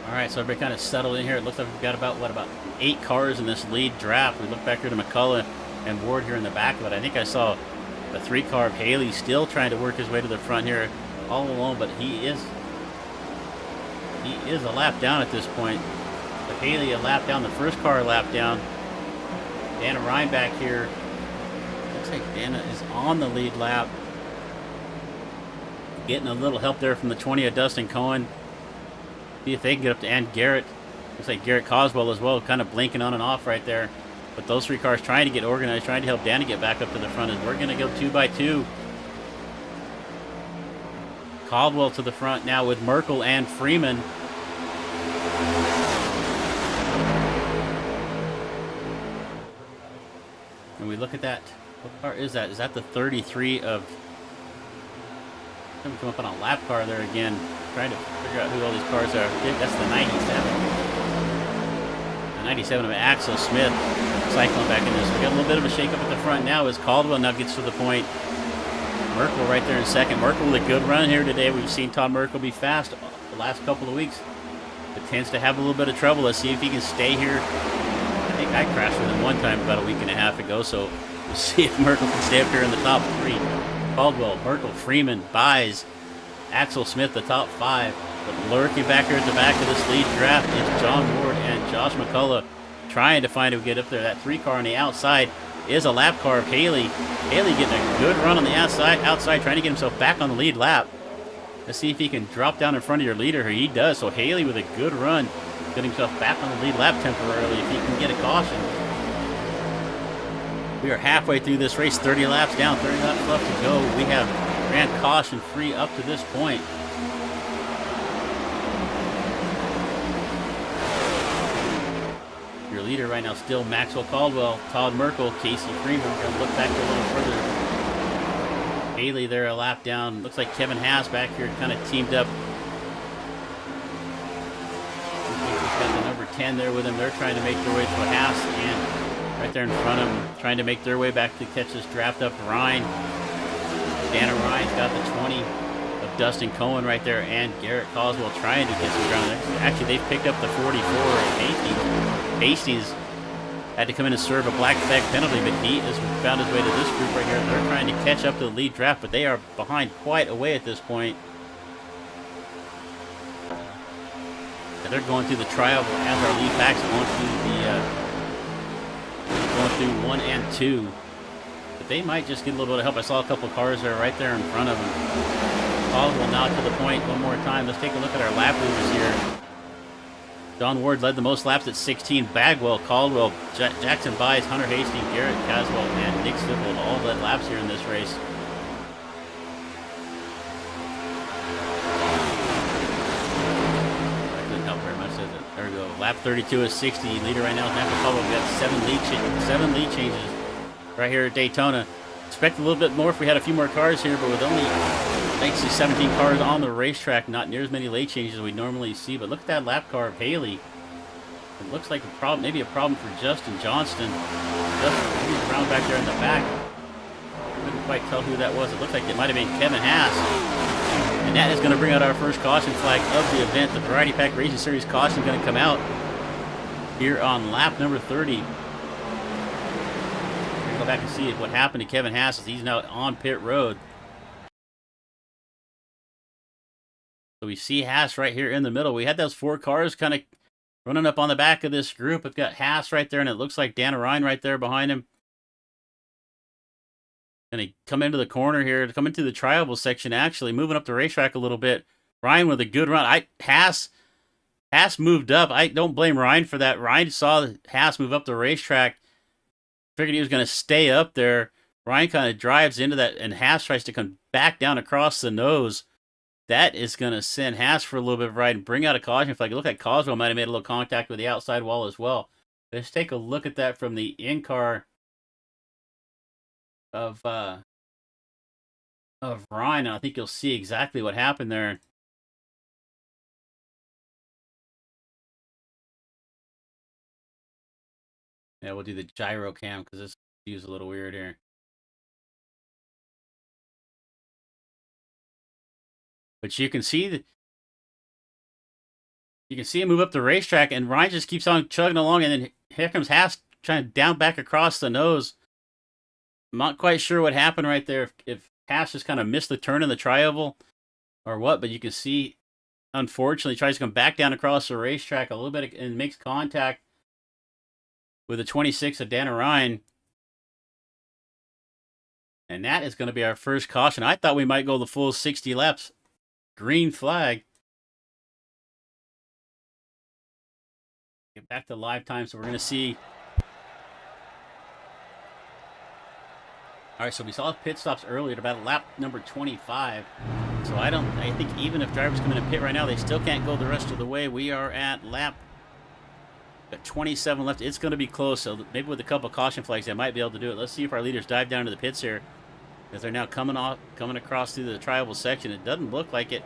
All right, so everybody kind of settled in here. It looks like we've got about 8 cars in this lead draft. We look back here to McCullough and Ward here in the back of it. I think I saw the 3-car of Haley still trying to work his way to the front here all alone, but he is a lap down at this point. But Haley a lap down, the first car a lap down. Dana Ryan back here. Looks like Dana is on the lead lap. Getting a little help there from the 20 of Dustin Cohen. See if they can get up to and Garrett. Looks like Garrett Coswell as well, kind of blinking on and off right there. But those 3 cars trying to get organized, trying to help Dana get back up to the front. And we're going to go 2 by 2. Caldwell to the front now with Merkel and Freeman. And we look at that. What car is that? Is that the 33 of... Come up on a lap car there again. Trying to figure out who all these cars are. That's the 97. The 97 of Axel Smith cycling back in this. We got a little bit of a shake-up at the front now as Caldwell now gets to the point. Merkel right there in second. Merkel with a good run here today. We've seen Todd Merkel be fast the last couple of weeks, but tends to have a little bit of trouble. Let's see if he can stay here. I think I crashed with him one time about a week and a half ago, so we'll see if Merkel can stay up here in the top 3. Caldwell, Merkel, Freeman, Bies, Axel Smith, the top 5. But lurking back here at the back of this lead draft is John Ward and Josh McCullough trying to find who get up there. That 3 car on the outside is a lap car of Haley. Haley getting a good run on the outside, trying to get himself back on the lead lap. Let's see if he can drop down in front of your leader. He does. So Haley with a good run, getting himself back on the lead lap temporarily if he can get a caution. We are halfway through this race, 30 laps down, 30 laps left to go. We have ran caution free up to this point. Your leader right now still Maxwell Caldwell, Todd Merkel, Casey Freeman. We're going to look back a little further. Haley there a lap down. Looks like Kevin Haas back here kind of teamed up. He's got the number 10 there with him. They're trying to make their way to a Haas, and right there in front of him, trying to make their way back to catch this draft up Ryan. Dana Ryan's got the 20 of Dustin Cohen right there, and Garrett Coswell trying to get some ground there. Actually, they've picked up the 44 of Hastings. Hastings had to come in and serve a black flag penalty, but he has found his way to this group right here. They're trying to catch up to the lead draft, but they are behind quite a way at this point. And they're going through the trial as our lead packs going through 1 and 2. But they might just get a little bit of help. I saw a couple of cars there right there in front of them. Caldwell now to the point one more time. Let's take a look at our lap leaders here. John Ward led the most laps at 16. Bagwell, Caldwell, Jackson Bies, Hunter Hastings, Garrett Caswell, and Nick Sipple all led laps here in this race. That didn't help very much, does it? There we go. Lap 32 is 60. Leader right now is Michael Caldwell. We got 7 lead changes right here at Daytona. Expect a little bit more if we had a few more cars here, but with only basically 17 cars on the racetrack, not near as many late changes as we normally see. But look at that lap car of Haley. It looks like a problem, maybe a problem for Justin Johnston. He's around back there in the back. Couldn't quite tell who that was. It looked like it might have been Kevin Haas. And that is going to bring out our first caution flag of the event. The Variety Pack Racing Series caution is going to come out here on lap number 30. Go back and see what happened to Kevin Haas as he's now on pit road. So we see Haas right here in the middle. We had those 4 cars kind of running up on the back of this group. We've got Haas right there, and it looks like Dana Ryan right there behind him. Going to come into the corner here, to come into the triable section, actually moving up the racetrack a little bit. Ryan with a good run. Haas Haas moved up. I don't blame Ryan for that. Ryan saw Haas move up the racetrack, figured he was going to stay up there. Ryan kind of drives into that, and Haas tries to come back down across the nose. That is going to send Haas for a little bit of ride and bring out a caution flag. It looked like Coswell might have made a little contact with the outside wall as well. Let's take a look at that from the in-car of Ryan. I think you'll see exactly what happened there. Yeah, we'll do the gyro cam because this view's a little weird here. But you can see that him move up the racetrack, and Ryan just keeps on chugging along, and then here comes Haas trying to down back across the nose. I'm not quite sure what happened right there. If Haas just kind of missed the turn in the tri-oval or what, but you can see, unfortunately, tries to come back down across the racetrack a little bit and makes contact with the 26 of Dana Ryan. And that is going to be our first caution. I thought we might go the full 60 laps. Green flag. Get back to live time, so we're going to see. All right, so we saw pit stops earlier at about lap number 25. So I think even if drivers come in and pit right now, they still can't go the rest of the way. We are at lap 27 left. It's going to be close, so maybe with a couple of caution flags, they might be able to do it. Let's see if our leaders dive down to the pits here, as they're now coming across through the tri-oval section. It doesn't look like it.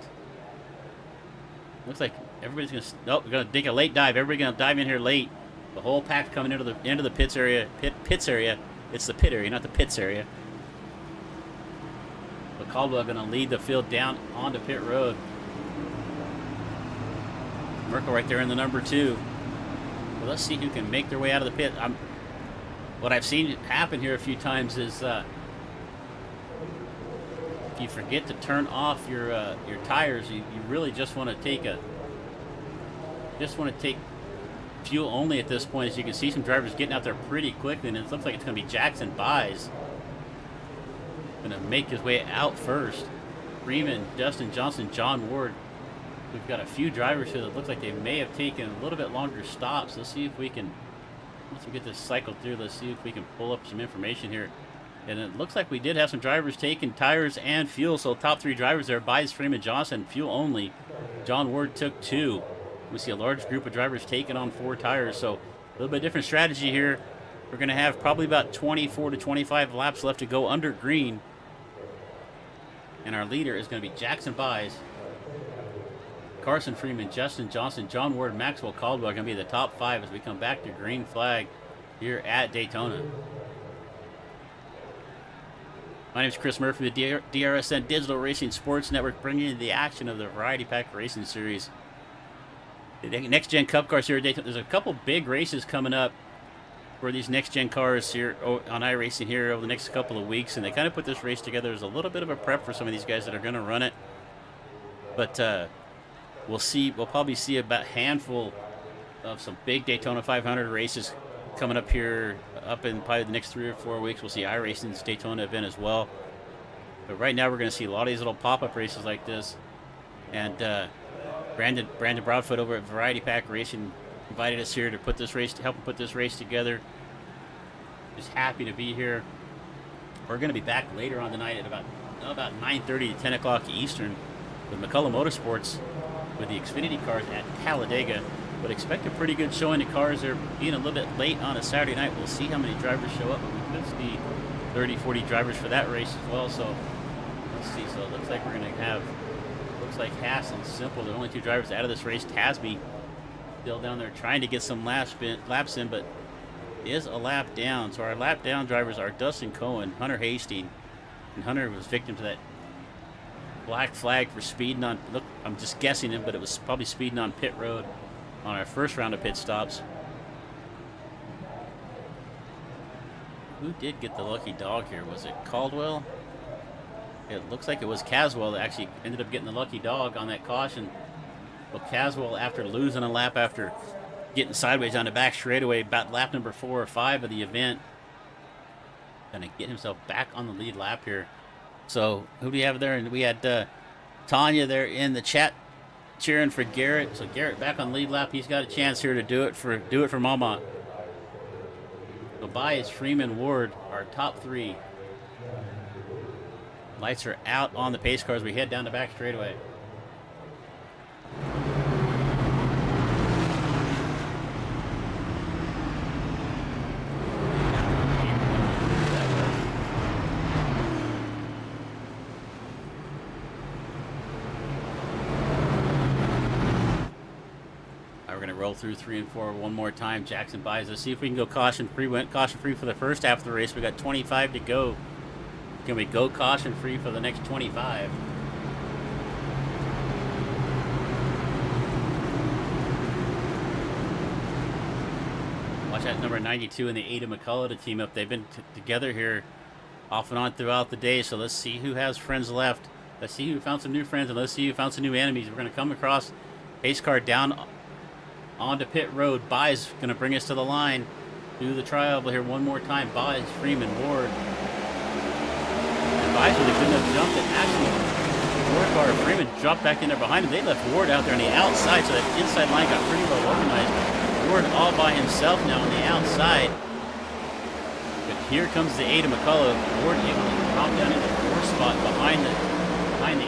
Looks like everybody's going to. Nope, we're going to take a late dive. Everybody's going to dive in here late. The whole pack coming into the pits area. Pits area. It's the pit area, not the pits area. But Caldwell going to lead the field down onto pit road. Merkel right there in the number 2. Well, let's see who can make their way out of the pit. What I've seen happen here a few times is if you forget to turn off your tires, you really just want to take fuel only at this point. As you can see, some drivers getting out there pretty quickly, and it looks like it's going to be Jackson Buys going to make his way out first. Freeman, Justin Johnson, John Ward. We've got a few drivers here that look like they may have taken a little bit longer stops. Let's see if we can, once we get this cycled through, let's see if we can pull up some information here. And it looks like we did have some drivers taking tires and fuel. So top 3 drivers there, Buys, Freeman, Johnson, fuel only. John Ward took 2. We see a large group of drivers taking on 4 tires. So a little bit different strategy here. We're going to have probably about 24 to 25 laps left to go under green. And our leader is going to be Jackson Buys, Carson Freeman, Justin Johnson, John Ward, Maxwell Caldwell are going to be the top 5 as we come back to green flag here at Daytona. My name is Chris Murphy with DRSN Digital Racing Sports Network, bringing you the action of the Variety Pack Racing Series. The Next Gen Cup cars here at Daytona. There's a couple big races coming up for these Next Gen cars here on iRacing here over the next couple of weeks, and they kind of put this race together as a little bit of a prep for some of these guys that are going to run it. But we'll probably see about a handful of some big Daytona 500 races coming up here up in probably the next 3 or 4 weeks. We'll see iRacing's Daytona event as well. But right now we're going to see a lot of these little pop-up races like this. And Brandon Broadfoot over at Variety Pack Racing invited us here to help him put this race together. Just happy to be here. We're going to be back later on tonight at about 9:30 to 10 o'clock Eastern with McCullough Motorsports with the Xfinity cars at Talladega. But expect a pretty good showing. The cars are being a little bit late on a Saturday night. We'll see how many drivers show up. But we could see 30, 40 drivers for that race as well. So let's see. So it looks like we're going to have, Haas and Simple, the only 2 drivers out of this race. Tasby still down there trying to get some laps in, but is a lap down. So our lap down drivers are Dustin Cohen, Hunter Hastings, and Hunter was victim to that black flag for speeding on, look, I'm just guessing it, but it was probably speeding on pit road on our first round of pit stops. Who did get the lucky dog here? Was it Caldwell? It looks like it was Caswell that actually ended up getting the lucky dog on that caution. Well, Caswell, after losing a lap after getting sideways on the back straightaway, about lap number 4 or 5 of the event, gonna get himself back on the lead lap here. So who do we have there? And we had Tanya there in the chat cheering for Garrett. So Garrett back on lead lap. He's got a chance here to do it for Mama. So Bias, Freeman, Ward, our top three. Lights are out on the pace cars. We head down the back straightaway. Roll through 3 and 4 one more time. Jackson buys. Let's see if we can go caution free. Went caution free for the first half of the race. We got 25 to go. Can we go caution free for the next 25? Watch that number 92 and the Ada McCullough to team up. They've been together here off and on throughout the day. So let's see who has friends left. Let's see who found some new friends, and let's see who found some new enemies. We're going to come across pace car down onto pit road. Byes going to bring us to the line. Do the trial here one more time. Byes, Freeman, Ward. And Byes with a good enough jump that actually Ward car Freeman dropped back in there behind him. They left Ward out there on the outside, so that inside line got pretty well organized. Ward all by himself now on the outside. But here comes the Ada McCullough. Ward able to drop down into the 4th spot behind the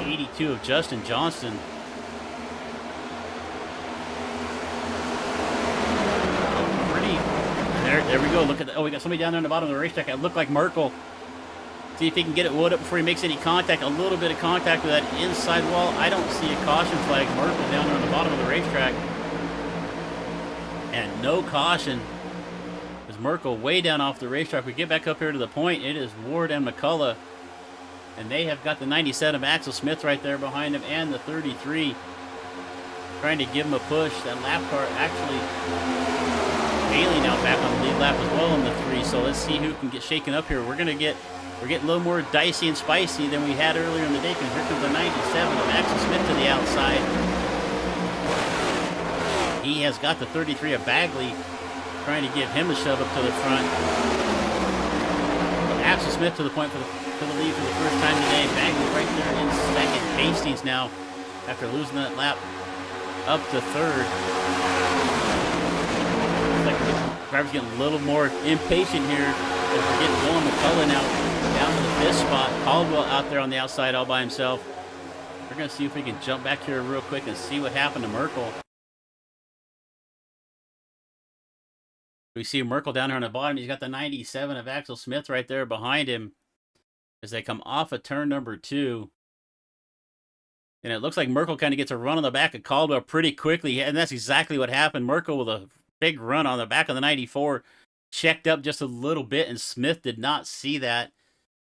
82 of Justin Johnston. There we go. Look at that. Oh, we got somebody down there on the bottom of the racetrack. It looked like Merkel. See if he can get it wood up before he makes any contact. A little bit of contact with that inside wall. I don't see a caution flag. Merkel down there on the bottom of the racetrack. And no caution. As Merkel way down off the racetrack. We get back up here to the point. It is Ward and McCullough. And they have got the 97 of Axel Smith right there behind them. And the 33. Trying to give him a push. That lap car actually... Bailey now back on the lead lap as well in the 3, so let's see who can get shaken up here. We're getting a little more dicey and spicy than we had earlier in the day, because here comes the 97 of Axel Smith to the outside. He has got the 33 of Bagley, trying to give him a shove up to the front. Axel Smith to the point for the lead for the first time today. Bagley right there in second. Hastings now, after losing that lap, up to 3rd. Drivers getting a little more impatient here as we're getting Dylan McCullough now down to the 5th spot. Caldwell out there on the outside all by himself. We're going to see if we can jump back here real quick and see what happened to Merkel. We see Merkel down here on the bottom. He's got the 97 of Axel Smith right there behind him as they come off of turn number 2. And it looks like Merkel kind of gets a run on the back of Caldwell pretty quickly. And that's exactly what happened. Merkel with a big run on the back of the 94, checked up just a little bit, and Smith did not see that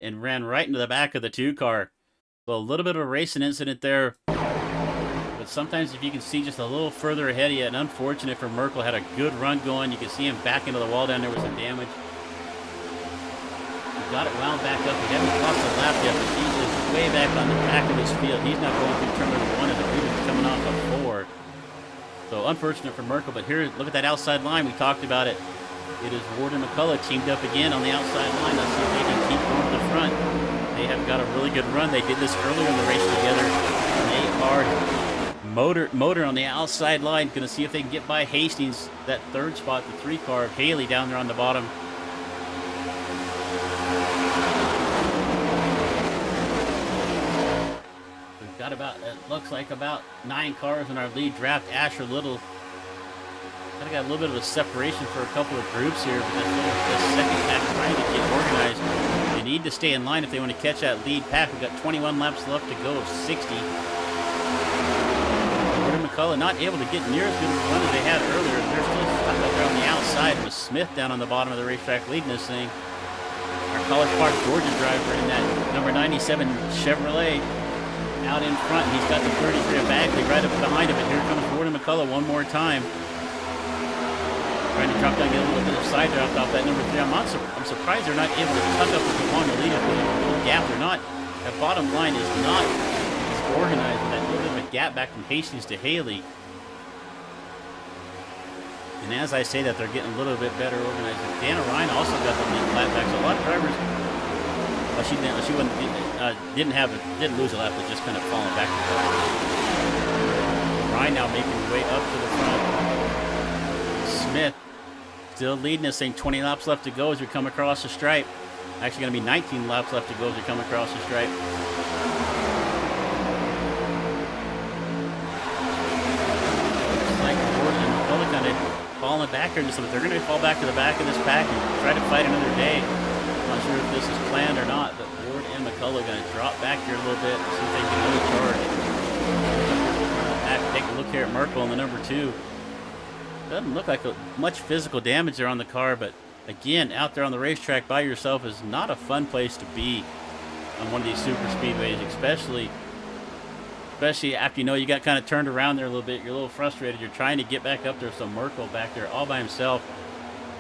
and ran right into the back of the 2 car. So a little bit of a racing incident there, but sometimes if you can see just a little further ahead of you, and unfortunate for Merkel, had a good run going. You can see him back into the wall down there with some damage. He got it wound back up. He hasn't lost a lap yet, but he is way back on the back of his field. He's not going through turn number 1 as the leader's coming off of 4. So unfortunate for Merkel, but here, look at that outside line. We talked about it. It is Ward and McCullough teamed up again on the outside line. Let's see if they can keep going to the front. They have got a really good run. They did this earlier in the race together. And they are motor on the outside line. Going to see if they can get by Hastings, that 3rd spot, the 3 car of Haley down there on the bottom. Got about, it looks like about 9 cars in our lead draft. Asher Little kind of got a little bit of a separation for a couple of groups here, but the second pack trying to get organized. They need to stay in line if they want to catch that lead pack. We've got 21 laps left to go of 60. Gordon McCullough not able to get near as good a run as they had earlier. They're still stuck up there on the outside with Smith down on the bottom of the racetrack leading this thing. Our College Park, Georgia driver in that number 97 Chevrolet out in front. He's got the 33 of Bagley right up behind him, and here comes Gordon McCullough one more time. Trying to drop down, get a little bit of side draft off that number 3. I'm surprised they're not able to tuck up with the one to lead it with a little gap. They're not, that bottom line is not as organized with that little bit of a gap back from Hastings to Haley. And as I say that, they're getting a little bit better organized. Dana Ryan also got the lead lap back, so a lot of drivers, well, she didn't lose a lap, but just kind of falling back. Ryan now making his way up to the front. Smith still leading us, saying 20 laps left to go as we come across the stripe. Actually going to be 19 laps left to go as we come across the stripe. Looks like Ward and McCullough kind of falling back here just a bit. They're going to fall back to the back of this pack and try to fight another day. I'm not sure if this is planned or not, but Ward and McCullough going to drop back here a little bit and see if they can get another charge. Take a look here at Merkel in the number 2. Doesn't look like much physical damage there on the car, but again, out there on the racetrack by yourself is not a fun place to be on one of these super speedways, especially after you got kind of turned around there a little bit. You're a little frustrated. You're trying to get back up there. So Merkel back there all by himself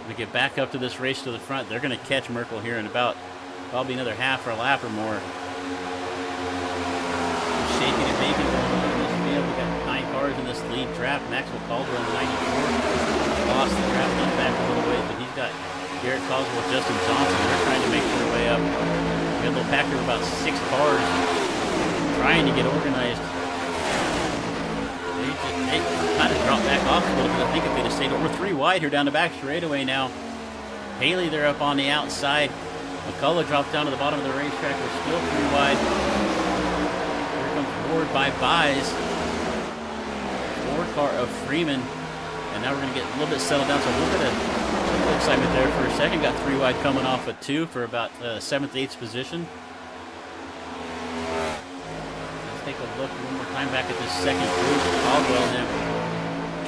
to get back up to this race to the front. They're going to catch Merkel here in about probably another half or a lap or more. Shaking and baking going on in this field. We got 9 cars in this lead draft. Maxwell Caldwell in the 94 lost the draft, went back a little ways, but he's got Garrett Caldwell, Justin Johnson. They're trying to make their way up. We got a little pack of about 6 cars trying to get organized. They kind of dropped back off a little bit. I think if they'd have stayed over 3 wide here down the back straightaway now. Haley, they're up on the outside. McCullough dropped down to the bottom of the racetrack. We're still 3 wide. Here comes Ward by Buys. 4 car of Freeman. And now we're going to get a little bit settled down. So a little bit of excitement there for a second. Got 3 wide coming off at 2 for about 7th, 8th position. Let's take a look one more time back at this second group. Caldwell and them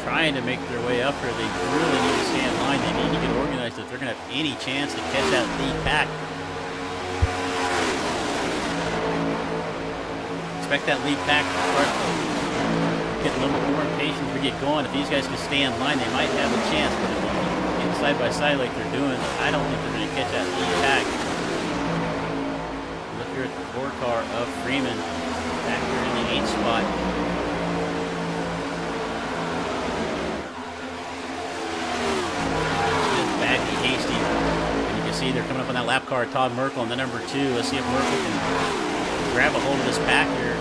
trying to make their way up here. They really need to stay in line. They need to get organized if they're going to have any chance to catch that lead pack. Expect that lead pack to start get a little bit more impatient as we get going. If these guys can stay in line, they might have a chance. But if they get side by side like they're doing, I don't think they're going to catch that lead pack. Look here at the 4 car of Freeman back here in the 8th spot. Baggy, Hasty. And you can see they're coming up on that lap car, Todd Merkel in the number 2. Let's see if Merkel can grab a hold of this pack here.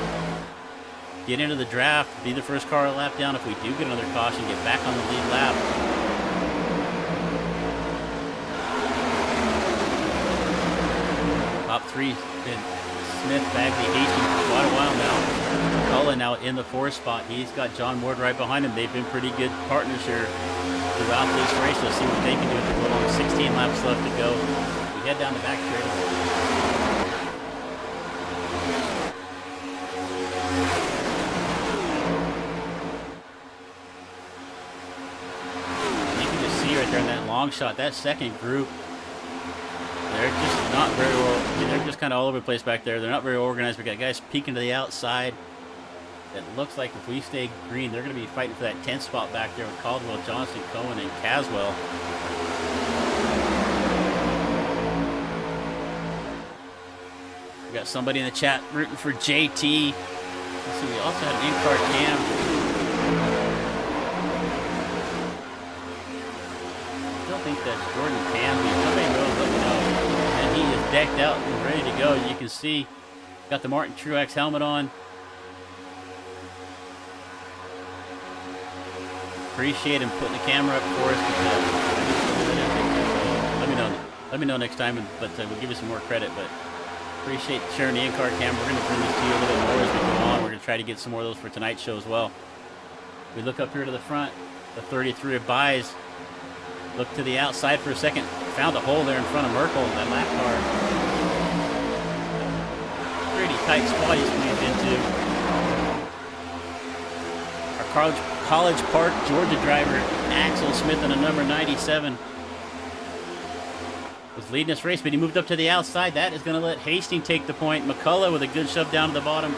Get into the draft, be the first car a lap down. If we do get another caution, get back on the lead lap. Top 3 been Smith, Bagley, Hastings for quite a while now. McCullough now in the 4th spot. He's got John Ward right behind him. They've been pretty good partners here throughout this race. Let's see what they can do with a little 16 laps left to go. We head down the back straight. In that long shot, that second group, they're just not very well. They're just kind of all over the place back there. They're not very organized. We got guys peeking to the outside. It looks like if we stay green, they're going to be fighting for that 10th spot back there with Caldwell, Johnson, Cohen, and Caswell. We got somebody in the chat rooting for JT. Let's see, we also had an in-car cam. I think that's Jordan Tanley. Somebody knows, let me know. And he is decked out and ready to go. You can see, got the Martin Truex helmet on. Appreciate him putting the camera up for us. Let me know next time, but we'll give you some more credit. But appreciate sharing the in-car cam. We're going to bring this to you a little bit more as we go on. We're going to try to get some more of those for tonight's show as well. We look up here to the front. The 33 of Buys. Look to the outside for a second. Found a hole there in front of Merkel, that lap car. Pretty tight spot he's moved into. Our College Park, Georgia driver, Axel Smith in a number 97. Was leading this race, but he moved up to the outside. That is going to let Hastings take the point. McCullough with a good shove down to the bottom.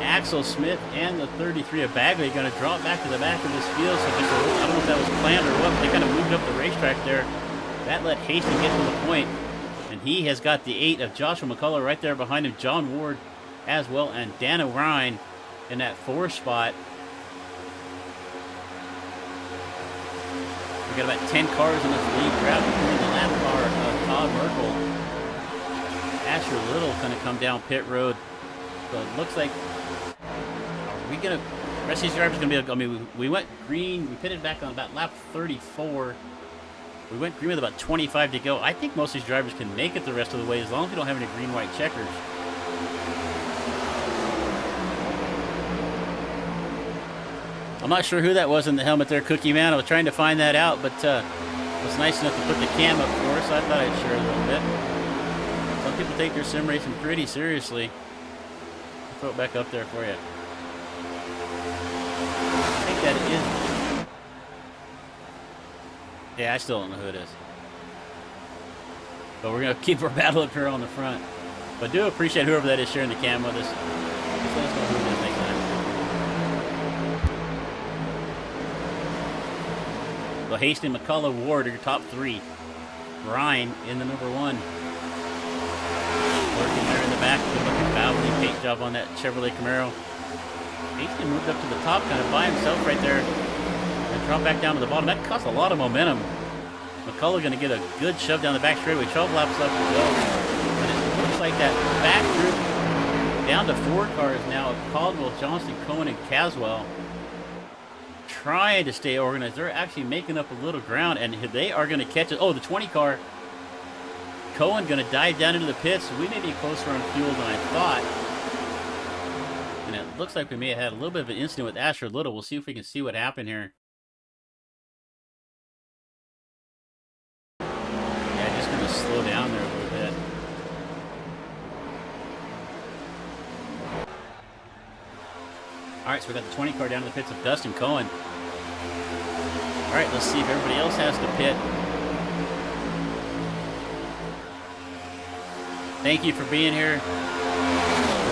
Axel Smith and the 33 of Bagley are going to drop back to the back of this field. So just I don't know if that was planned or what. They kind of moved up the racetrack there. That let Hastings get to the point. And he has got the 8 of Joshua McCullough right there behind him. John Ward as well. And Dan O'Ryan in that 4 spot. We got about 10 cars in this lead draft, including the lap car of Todd Merkel. Asher Little going to come down pit road. So it looks like, are we gonna, the rest of these drivers gonna be, I mean, we went green, we pitted back on about lap 34. We went green with about 25 to go. I think most of these drivers can make it the rest of the way as long as we don't have any green-white checkers. I'm not sure who that was in the helmet there, Cookie Man. I was trying to find that out, but it was nice enough to put the cam up for us. I thought I'd share a little bit. Some people take their sim racing pretty seriously. I'll throw it back up there for you. I think that is... Yeah, I still don't know who it is. But we're going to keep our battle up here on the front. But do appreciate whoever that is sharing the cam with us. Just let us know who it is next time. So Hastings, McCullough, Ward are your top three. Ryan in the number one. Working there in the back. Good looking Valvoline paint job on that Chevrolet Camaro. Hastings moved up to the top kind of by himself right there. And drop back down to the bottom. That costs a lot of momentum. McCullough going to get a good shove down the back straightaway. 12 laps left to go. And it looks like that back group down to 4 cars now of Caldwell, Johnston, Cohen, and Caswell. Trying to stay organized. They're actually making up a little ground, and they are going to catch it. Oh, the 20 car. Cohen going to dive down into the pits. We may be closer on fuel than I thought. And it looks like we may have had a little bit of an incident with Asher Little. We'll see if we can see what happened here. Yeah, just going to slow down there a little bit. All right, so we got the 20 car down to the pits of Dustin Cohen. All right, let's see if everybody else has to pit. Thank you for being here.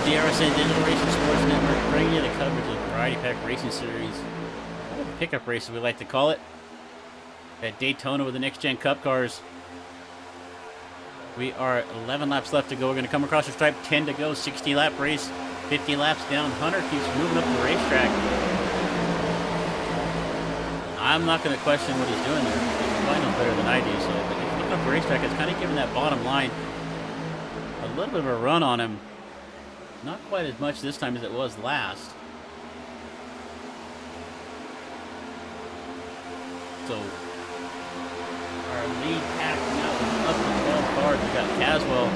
The iRacing Digital Racing Sports Network bringing you the coverage of the Variety Pack Racing Series. Pickup races, we like to call it. At Daytona with the Next Gen Cup cars. We are 11 laps left to go. We're going to come across the stripe, 10 to go, 60 lap race. 50 laps down. Hunter keeps moving up the racetrack. I'm not going to question what he's doing there. He's probably no better than I do. So, but he's looking up the racetrack. It's kind of giving that bottom line a little bit of a run on him. Not quite as much this time as it was last. So, our lead pack now is up to 12 cars. We got Caswell.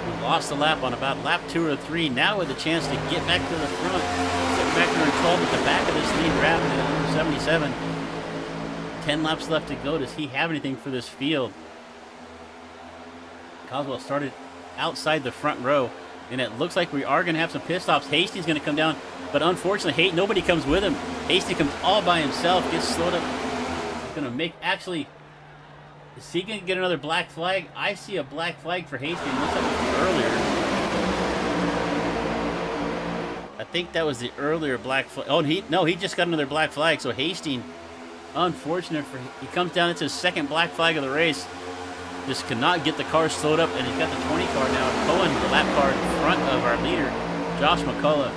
We lost the lap on about lap 2 or 3. Now with a chance to get back to the front. Get back there in 12 at the back of this lead rapid at number 77. 10 laps left to go. Does he have anything for this field? Caswell started outside the front row. And it looks like we are going to have some pit stops. Hastings going to come down. But unfortunately, nobody comes with him. Hastings comes all by himself. Gets slowed up. He's going to make actually... Is he going to get another black flag? I see a black flag for Hastings. Looks like it was earlier. I think that was the earlier black flag. Oh, he just got another black flag. So Hastings, unfortunate for he comes down. It's his second black flag of the race. Just cannot get the car slowed up, and he's got the 20 car now. Cohen, the lap car in front of our leader, Josh McCullough.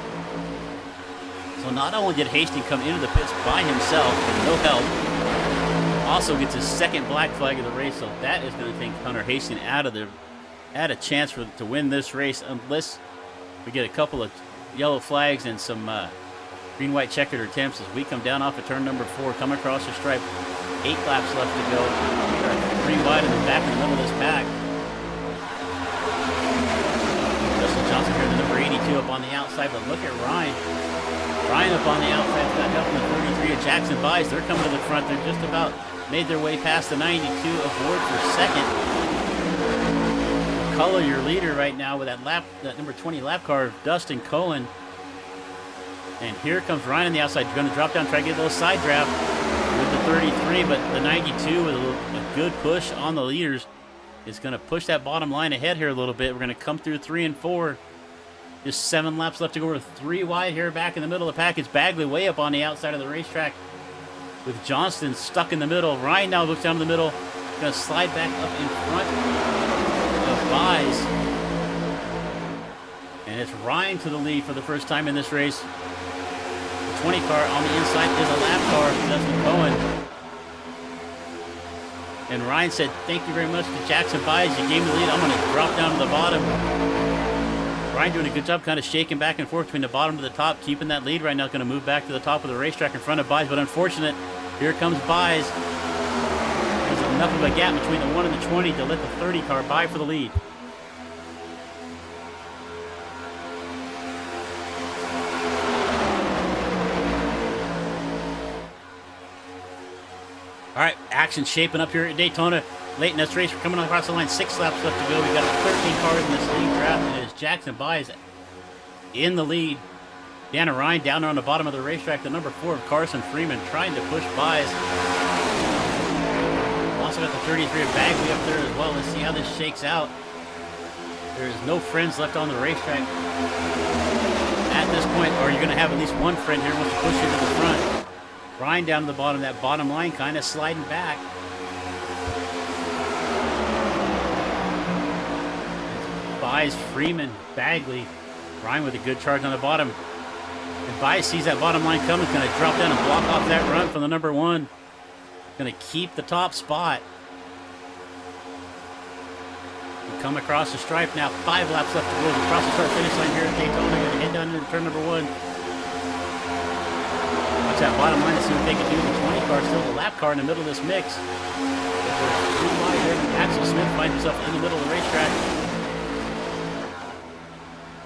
So not only did Hastings come into the pits by himself with no help, also gets his second black flag of the race, so that is going to take Hunter Hastings out of a chance to win this race unless we get a couple of yellow flags and some green-white checkered attempts as we come down off of turn number 4, come across the stripe. 8 laps left to go. We are 3 wide in the back in the middle of this pack. Justin Johnson here, the number 82 up on the outside, but look at Ryan. Ryan up on the outside has got help in the 33 of Jackson Bies. They're coming to the front. They're just about made their way past the 92 of Ward for second. McCullough, your leader right now with that number 20 lap car of Dustin Cohen. And here comes Ryan on the outside. Going to drop down, try to get a little side draft with the 33, but the 92 with a good push on the leaders is going to push that bottom line ahead here a little bit. We're going to come through 3 and 4. Just 7 laps left to go. We're 3 wide here back in the middle of the pack. It's Bagley way up on the outside of the racetrack with Johnston stuck in the middle. Ryan now looks down in the middle. Going to slide back up in front of Bies. And it's Ryan to the lead for the first time in this race. The 20 car on the inside is a lap car for Dustin Cohen. And Ryan said, thank you very much to Jackson Bies. You gave me the lead. I'm going to drop down to the bottom. Ryan doing a good job kind of shaking back and forth between the bottom to the top, keeping that lead right now. Going to move back to the top of the racetrack in front of Buys, but unfortunate. Here comes Buys. There's enough of a gap between the 1 and the 20 to let the 30 car buy for the lead. All right, action shaping up here at Daytona. Late in this race, we're coming across the line. 6 laps left to go. We got 13 cars in this lead draft, and it is Jackson Buys in the lead. Dana Ryan down there on the bottom of the racetrack. The number 4 of Carson Freeman trying to push Buys. Also got the 33 of Bagley up there as well. Let's see how this shakes out. There's no friends left on the racetrack at this point, or you're going to have at least one friend here who wants to push you to the front. Ryan down to the bottom, that bottom line kind of sliding back. Buys, Freeman, Bagley. Ryan with a good charge on the bottom. And Buys sees that bottom line coming, going to drop down and block off that run from the number 1. Going to keep the top spot. We come across the stripe now. 5 laps left to go. We cross the start finish line here at Daytona. Going to head down into turn number 1. Watch that bottom line to see what they can do. The 20 car still the lap car in the middle of this mix. Too wide there. Axel Smith finds himself in the middle of the racetrack.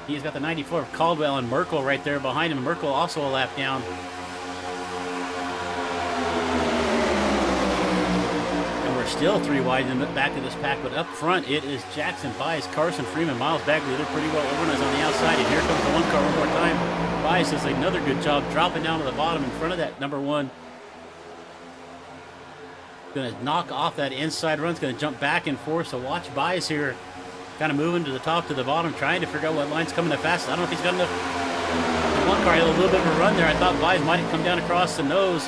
He's got the 94 of Caldwell and Merkel right there behind him. Merkel also a lap down. And we're still 3 wide in the back of this pack, but up front it is Jackson Buys, Carson Freeman, Miles Bagley. They're pretty well organized on the outside, and here comes the 1 car one more time. Buys does another good job dropping down to the bottom in front of that number 1. Going to knock off that inside run. It's going to jump back and forth, so watch Buys here. Kind of moving to the top to the bottom, trying to figure out what line's coming the fastest. I don't know if he's got enough. The 1 car had a little bit of a run there. I thought Buys might have come down across the nose.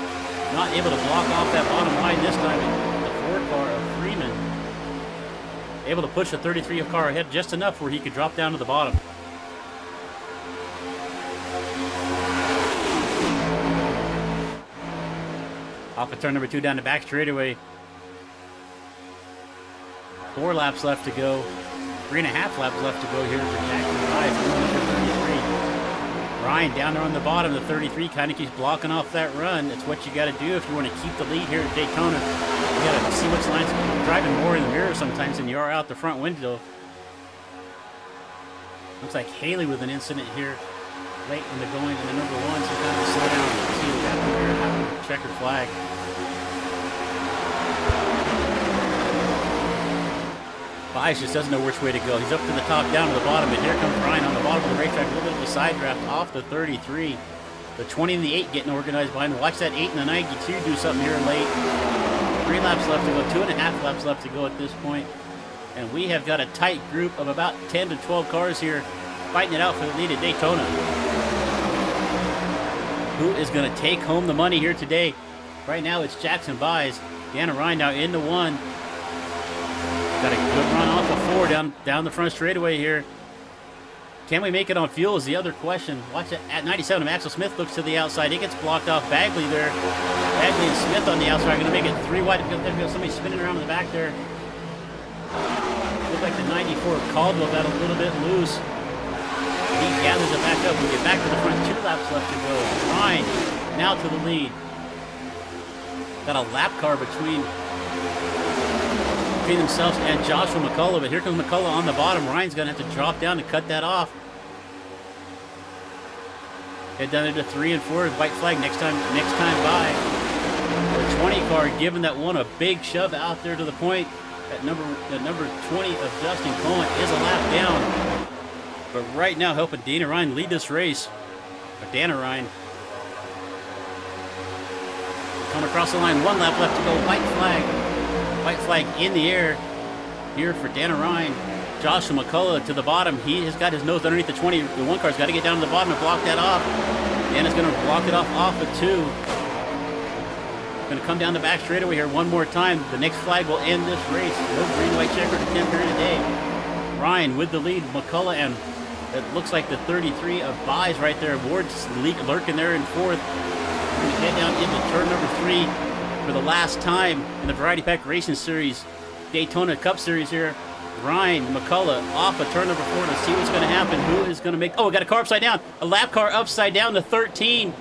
Not able to block off that bottom line this time. The 4 car of Freeman able to push the 33 car ahead just enough where he could drop down to the bottom. Off of turn number 2 down the back straightaway. 4 laps left to go. 3.5 laps left to go here for Jackson Buys. Number 33. Ryan down there on the bottom. The 33 kind of keeps blocking off that run. That's what you got to do if you want to keep the lead here at Daytona. You got to see which lines driving more in the mirror sometimes than you are out the front window. Looks like Haley with an incident here late in the going in the number 1. So kind of slow down and see what's happening here. Checkered flag. Buys just doesn't know which way to go. He's up to the top, down to the bottom, and here comes Ryan on the bottom of the racetrack. A little bit of a side draft off the 33. The 20 and the 8 getting organized behind him. Watch that 8 and the 92 do something here late. 3 laps left to go, 2.5 laps left to go at this point. And we have got a tight group of about 10 to 12 cars here fighting it out for the lead at Daytona. Who is going to take home the money here today? Right now it's Jackson Buys. Dana Ryan now in the 1. Got a good run off of 4 down the front straightaway here. Can we make it on fuel is the other question. Watch it at 97. Axel Smith looks to the outside. He gets blocked off. Bagley there. Bagley and Smith on the outside are going to make it 3 wide. There's somebody spinning around in the back there. Looks like the 94 of Caldwell got a little bit loose. He gathers it back up. We get back to the front. 2 laps left to go. Ryan now to the lead. Got a lap car between themselves and Joshua McCullough, but here comes McCullough on the bottom. Ryan's going to have to drop down to cut that off. Head down into 3 and 4. White flag next time by. The 20 car giving that one a big shove out there to the point. That number 20 of Dustin Cohen is a lap down. But right now helping Dana Ryan lead this race. Or Dana Ryan. Coming across the line. 1 lap left to go. White flag. White flag in the air here for Dana Ryan. Joshua McCullough to the bottom. He has got his nose underneath the 20. The 1 car's got to get down to the bottom and block that off. Dana's going to block it off of 2. Going to come down the back straightaway here one more time. The next flag will end this race. No green-white checkered attempt here today. Ryan with the lead. McCullough and it looks like the 33 of Buys right there. Ward's lurking there in 4th. We're going to head down into turn number 3. For the last time in the Variety Pack Racing Series, Daytona Cup Series here. Ryan McCullough off of turn number 4 to see what's going to happen. Who is going to make... Oh, we got a car upside down. A lap car upside down to 13.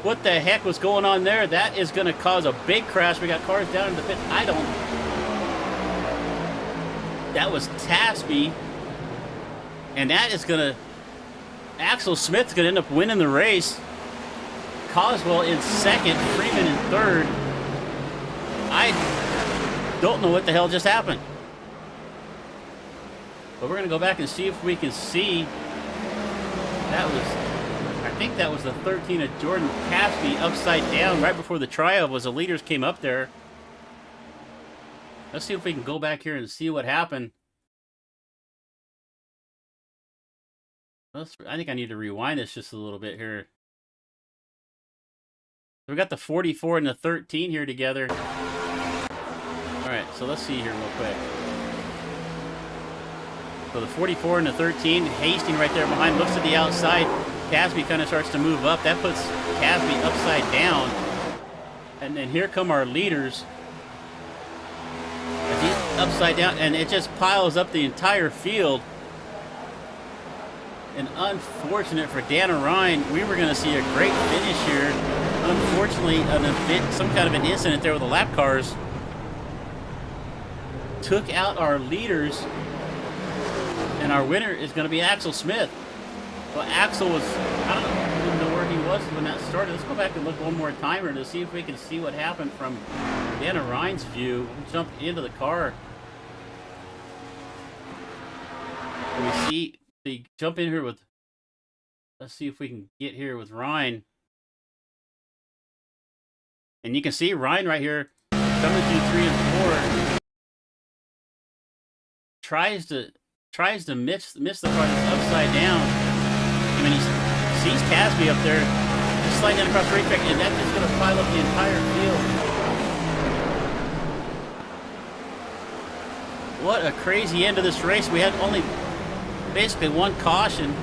What the heck was going on there? That is going to cause a big crash. We got cars down in the pit. I don't... That was Tasby. And that is going to... Axel Smith's going to end up winning the race. Coswell in second. Freeman in third. I don't know what the hell just happened. But we're going to go back and see if we can see. That was, I think that was the 13 of Jordan Tasby upside down right before the tryout as the leaders came up there. Let's see if we can go back here and see what happened. I think I need to rewind this just a little bit here. We got the 44 and the 13 here together. All right, so let's see here real quick. So the 44 and the 13, Hastings right there behind, looks to the outside. Tasby kind of starts to move up. That puts Tasby upside down. And then here come our leaders. As he's upside down, and it just piles up the entire field. And unfortunate for Dan Ryan, we were going to see a great finish here. Unfortunately, some kind of an incident there with the lap cars took out our leaders. And our winner is going to be Axel Smith. Well, Axel was, I don't even know where he was when that started. Let's go back and look one more time to see if we can see what happened from Dana Ryan's view. We jumped into the car. And we see, they jump in here with, let's see if we can get here with Ryan. And you can see Ryan right here coming through 3 and 4. Tries to miss the car that's upside down. I mean, he sees Tasby up there, just sliding down across the racetrack, and that's just going to pile up the entire field. What a crazy end to this race. We had only basically one caution.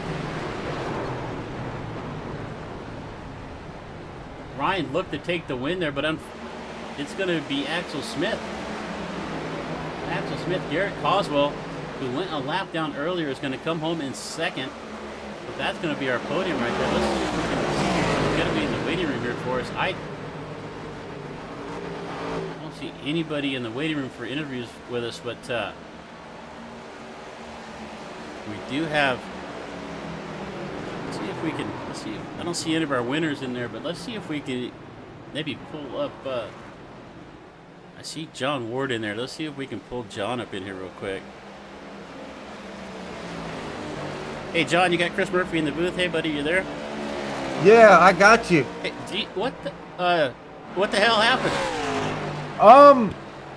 Ryan looked to take the win there, but it's going to be Axel Smith. Axel Smith, Garrett Coswell, who went a lap down earlier, is going to come home in second. But that's going to be our podium right there. Let's see if we can see who's going to be in the waiting room here for us. I don't see anybody in the waiting room for interviews with us, but we do have... Let's see if we can... Let's see. I don't see any of our winners in there, but let's see if we can maybe pull up... I see John Ward in there. Let's see if we can pull John up in here real quick. Hey, John, you got Chris Murphy in the booth. Hey, buddy, you there? Yeah, I got you. Hey, what the hell happened?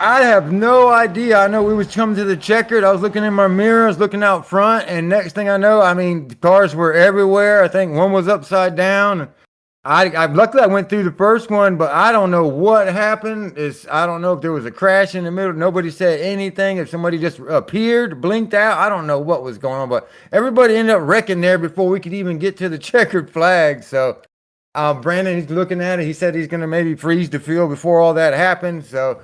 I have no idea. I know we was coming to the checkered. I was looking in my mirror, I was looking out front, and next thing I know, I mean, the cars were everywhere. I think one was upside down. Luckily I went through the first one, but I don't know what happened. I don't know if there was a crash in the middle. Nobody said anything. If somebody just appeared, blinked out, I don't know what was going on, but everybody ended up wrecking there before we could even get to the checkered flag. So Brandon, he's looking at it. He said he's going to maybe freeze the field before all that happened. So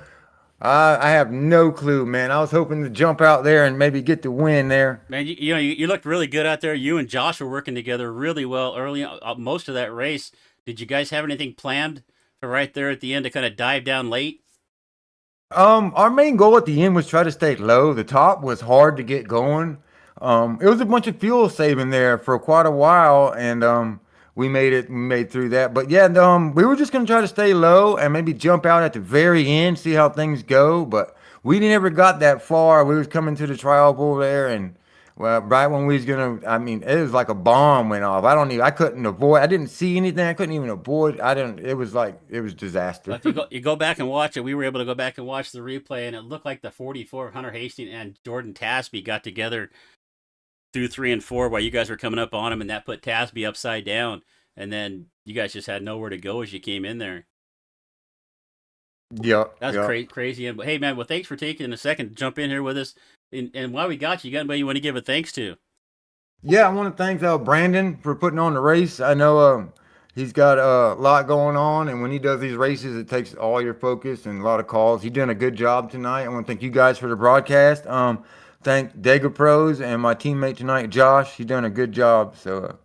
I have no clue, man. I was hoping to jump out there and maybe get the win there. Man, you looked really good out there. You and Josh were working together really well early most of that race. Did you guys have anything planned for right there at the end to kind of dive down late? Our main goal at the end was try to stay low. The top was hard to get going. It was a bunch of fuel saving there for quite a while, and we made through that. But yeah, we were just gonna try to stay low and maybe jump out at the very end, see how things go. But we never got that far. We was coming to the trial over there, and well, right when we was gonna, I mean, it was like a bomb went off. I couldn't avoid. I didn't see anything. I couldn't even avoid. It was disaster. If you go back and watch it, we were able to go back and watch the replay, and it looked like the 44 Hunter Hastings and Jordan Tasby got together through 3 and 4 while you guys were coming up on him, and that put Tasby upside down. And then you guys just had nowhere to go as you came in there. Yeah, that's crazy. But hey, man, well, thanks for taking a second to jump in here with us. And while we got you, got anybody you want to give a thanks to? Yeah, I want to thank Brandon for putting on the race. I know he's got a lot going on, and when he does these races, it takes all your focus and a lot of calls. He's done a good job tonight. I want to thank you guys for the broadcast. thank Dega Pros and my teammate tonight, Josh. He's done a good job. So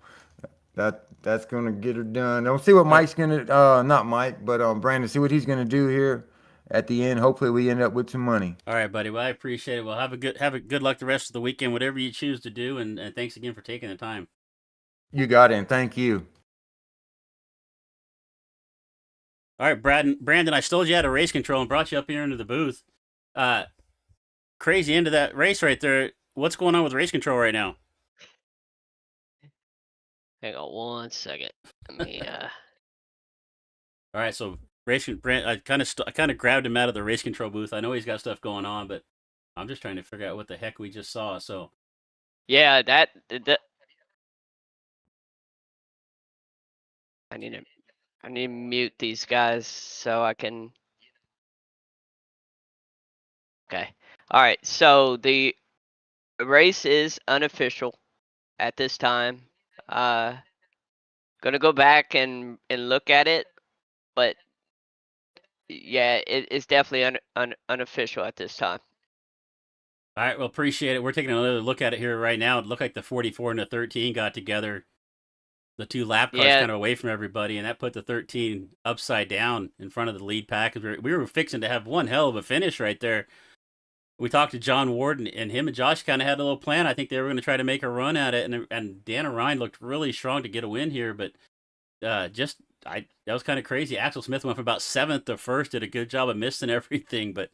that's gonna get her done. We'll see what All right, Mike's gonna not Mike, but Brandon, see what he's gonna do here at the end. Hopefully we end up with some money. all right, buddy. Well, I appreciate it. Well, have a good luck the rest of the weekend, whatever you choose to do, and thanks again for taking the time. You got it, and thank you. All right, Brandon, I stole you out of race control and brought you up here into the booth. Uh, Crazy end of that race right there. What's going on with race control right now? Hang on 1 second. Let me All right, so Brand, I kind of grabbed him out of the race control booth. I know he's got stuff going on, but I'm just trying to figure out what the heck we just saw. So yeah, that I need to mute these guys so I can. Okay. All right. So the race is unofficial at this time. Gonna go back and look at it, but yeah, it's definitely unofficial at this time. all right, well, appreciate it. We're taking another look at it here right now. It looked like the 44 and the 13 got together. The two lap cars Yeah. kind of away from everybody, and that put the 13 upside down in front of the lead pack. We were fixing to have one hell of a finish right there. We talked to John Ward, and him and Josh kind of had a little plan. I think they were going to try to make a run at it, and Dan Ryan looked really strong to get a win here, but that was kind of crazy. Axel Smith went from about 7th to 1st, did a good job of missing everything, but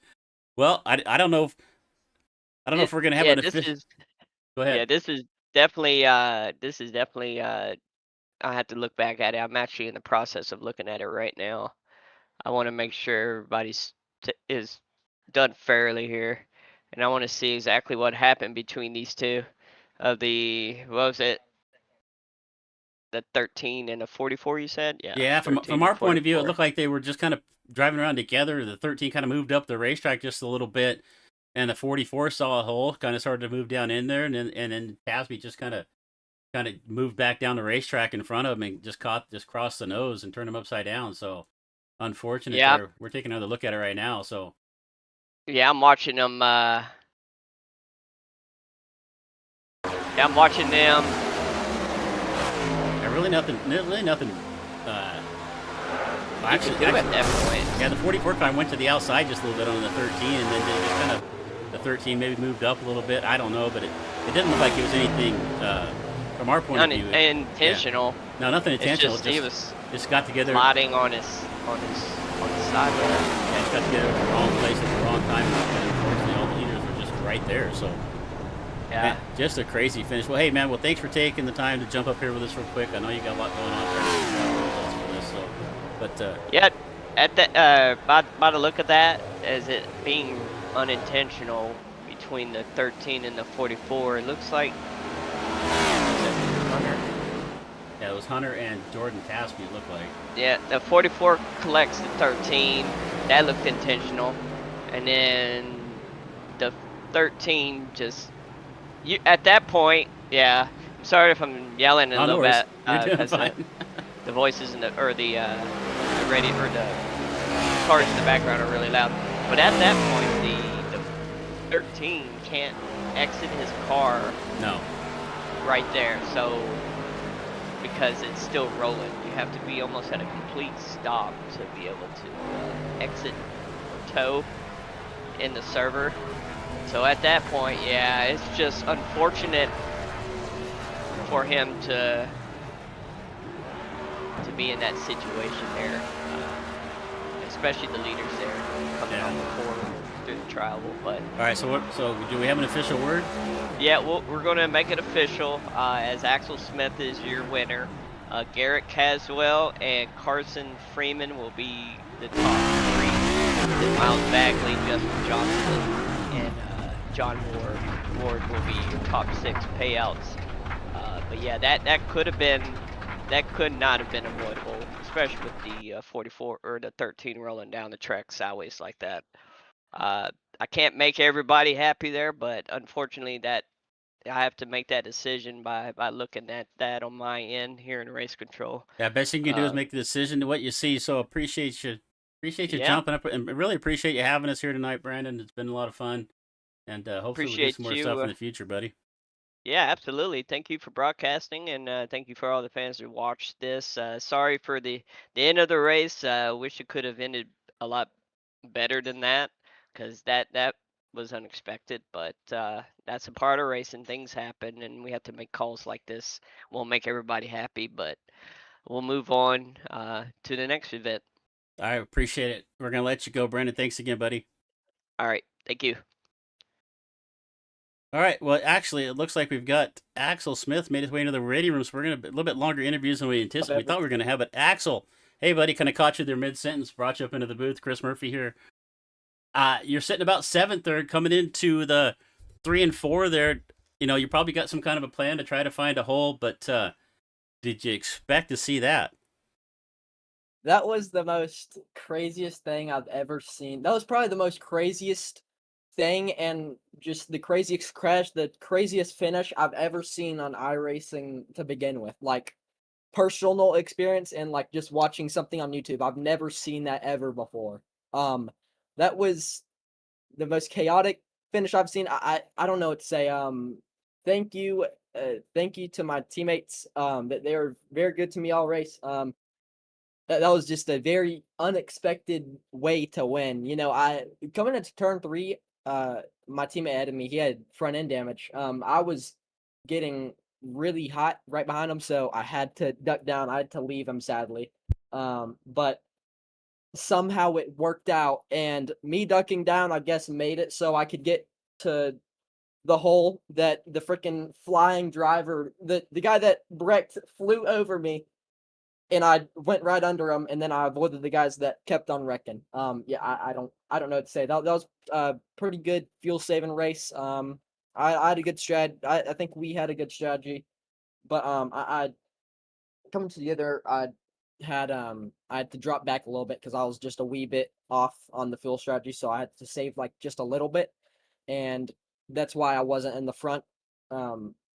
well, I don't know if we're going to have an official. Go ahead. Yeah, this is definitely I have to look back at it. I'm actually in the process of looking at it right now. I want to make sure everybody's is done fairly here, and I want to see exactly what happened between these two. Of the what was it? The 13 and the 44, you said? Yeah, from 13 our and point of view, it 44. looked like they were just kind of driving around together. The 13 kind of moved up the racetrack just a little bit, and the 44 saw a hole, kind of started to move down in there, and then Tasby just kind of moved back down the racetrack in front of him and just crossed the nose and turned him upside down. So unfortunate. Yeah. There. We're taking another look at it right now. So Yeah, I'm watching them. Yeah, I'm watching them. yeah, really nothing. Actually, At that point. yeah, the 44 car went to the outside just a little bit on the 13, and then they just kind of the 13 maybe moved up a little bit. I don't know, but it didn't look like it was anything from our point of view. Intentional. Yeah. No, nothing intentional. It's just, he was just got together. sliding on his side there. Yeah, just got together at the wrong place at the wrong time, and unfortunately, all the leaders were just right there. So. Yeah. Man, just a crazy finish. Well, hey, man. Well, thanks for taking the time to jump up here with us real quick. I know you got a lot going on trying to figure out the results for this. So, but Yeah, at the by the look of that, as it being unintentional between the 13 and the 44, it looks like Hunter. yeah, it was Hunter and Jordan Tasby. It looked like. Yeah, the 44 collects the 13. That looked intentional, and then the 13 just. You at that point, yeah. I'm sorry if I'm yelling a little bit because the voices in the radio or the cars in the background are really loud. But at that point, the 13 can't exit his car. No. Right there, so because it's still rolling, you have to be almost at a complete stop to be able to exit or tow in the server. So at that point, yeah, it's just unfortunate for him to be in that situation there, especially the leaders there coming on the corner through the trial. But all right, so do we have an official word? Yeah, we're going to make it official as Axel Smith is your winner. Garrett Caswell and Carson Freeman will be the top 3. Then Miles Bagley, Justin Johnson, and John Ward will be your top 6 payouts. But yeah, that could not have been avoidable, especially with the 44 or the 13 rolling down the track sideways like that. I can't make everybody happy there, but unfortunately that I have to make that decision by looking at that on my end here in race control. Yeah, best thing you can do is make the decision to what you see. So appreciate you jumping up, and really appreciate you having us here tonight, Brandon. It's been a lot of fun. and hopefully we'll do some Appreciate more you. stuff in the future, buddy. Yeah, absolutely. Thank you for broadcasting, and thank you for all the fans who watched this. Sorry for the end of the race. Wish it could have ended a lot better than that, because that was unexpected. But that's a part of racing. Things happen, and we have to make calls like this. Won't make everybody happy, but we'll move on to the next event. I appreciate it. We're gonna let you go, Brandon. Thanks again, buddy. All right. Thank you. All right. Well, actually, it looks like we've got Axel Smith made his way into the ready room, so we're gonna a little bit longer interviews than we anticipated. We thought we were gonna have, but Axel, hey, buddy, kind of caught you there mid sentence, brought you up into the booth. Chris Murphy here. You're sitting about seventh there, coming into the 3 and 4 there. You probably got some kind of a plan to try to find a hole, but did you expect to see that? That was the most craziest thing I've ever seen. That was probably the most craziest thing and just the craziest crash, the craziest finish I've ever seen on iRacing to begin with. Like personal experience and like just watching something on YouTube. I've never seen that ever before. That was the most chaotic finish I've seen. I don't know what to say. Thank you, thank you to my teammates. That they were very good to me all race. That was just a very unexpected way to win. I coming into turn 3, my teammate ahead of me, he had front end damage. I was getting really hot right behind him, so I had to duck down. I had to leave him sadly. But somehow it worked out, and me ducking down, I guess, made it so I could get to the hole that the freaking flying driver, the guy that wrecked, flew over me, and I went right under him, and then I avoided the guys that kept on wrecking. Yeah, I don't know what to say. That was a pretty good fuel saving race. I had a good strat. I think we had a good strategy, but I coming to the other, I had to drop back a little bit because I was just a wee bit off on the fuel strategy, so I had to save like just a little bit, and that's why I wasn't in the front,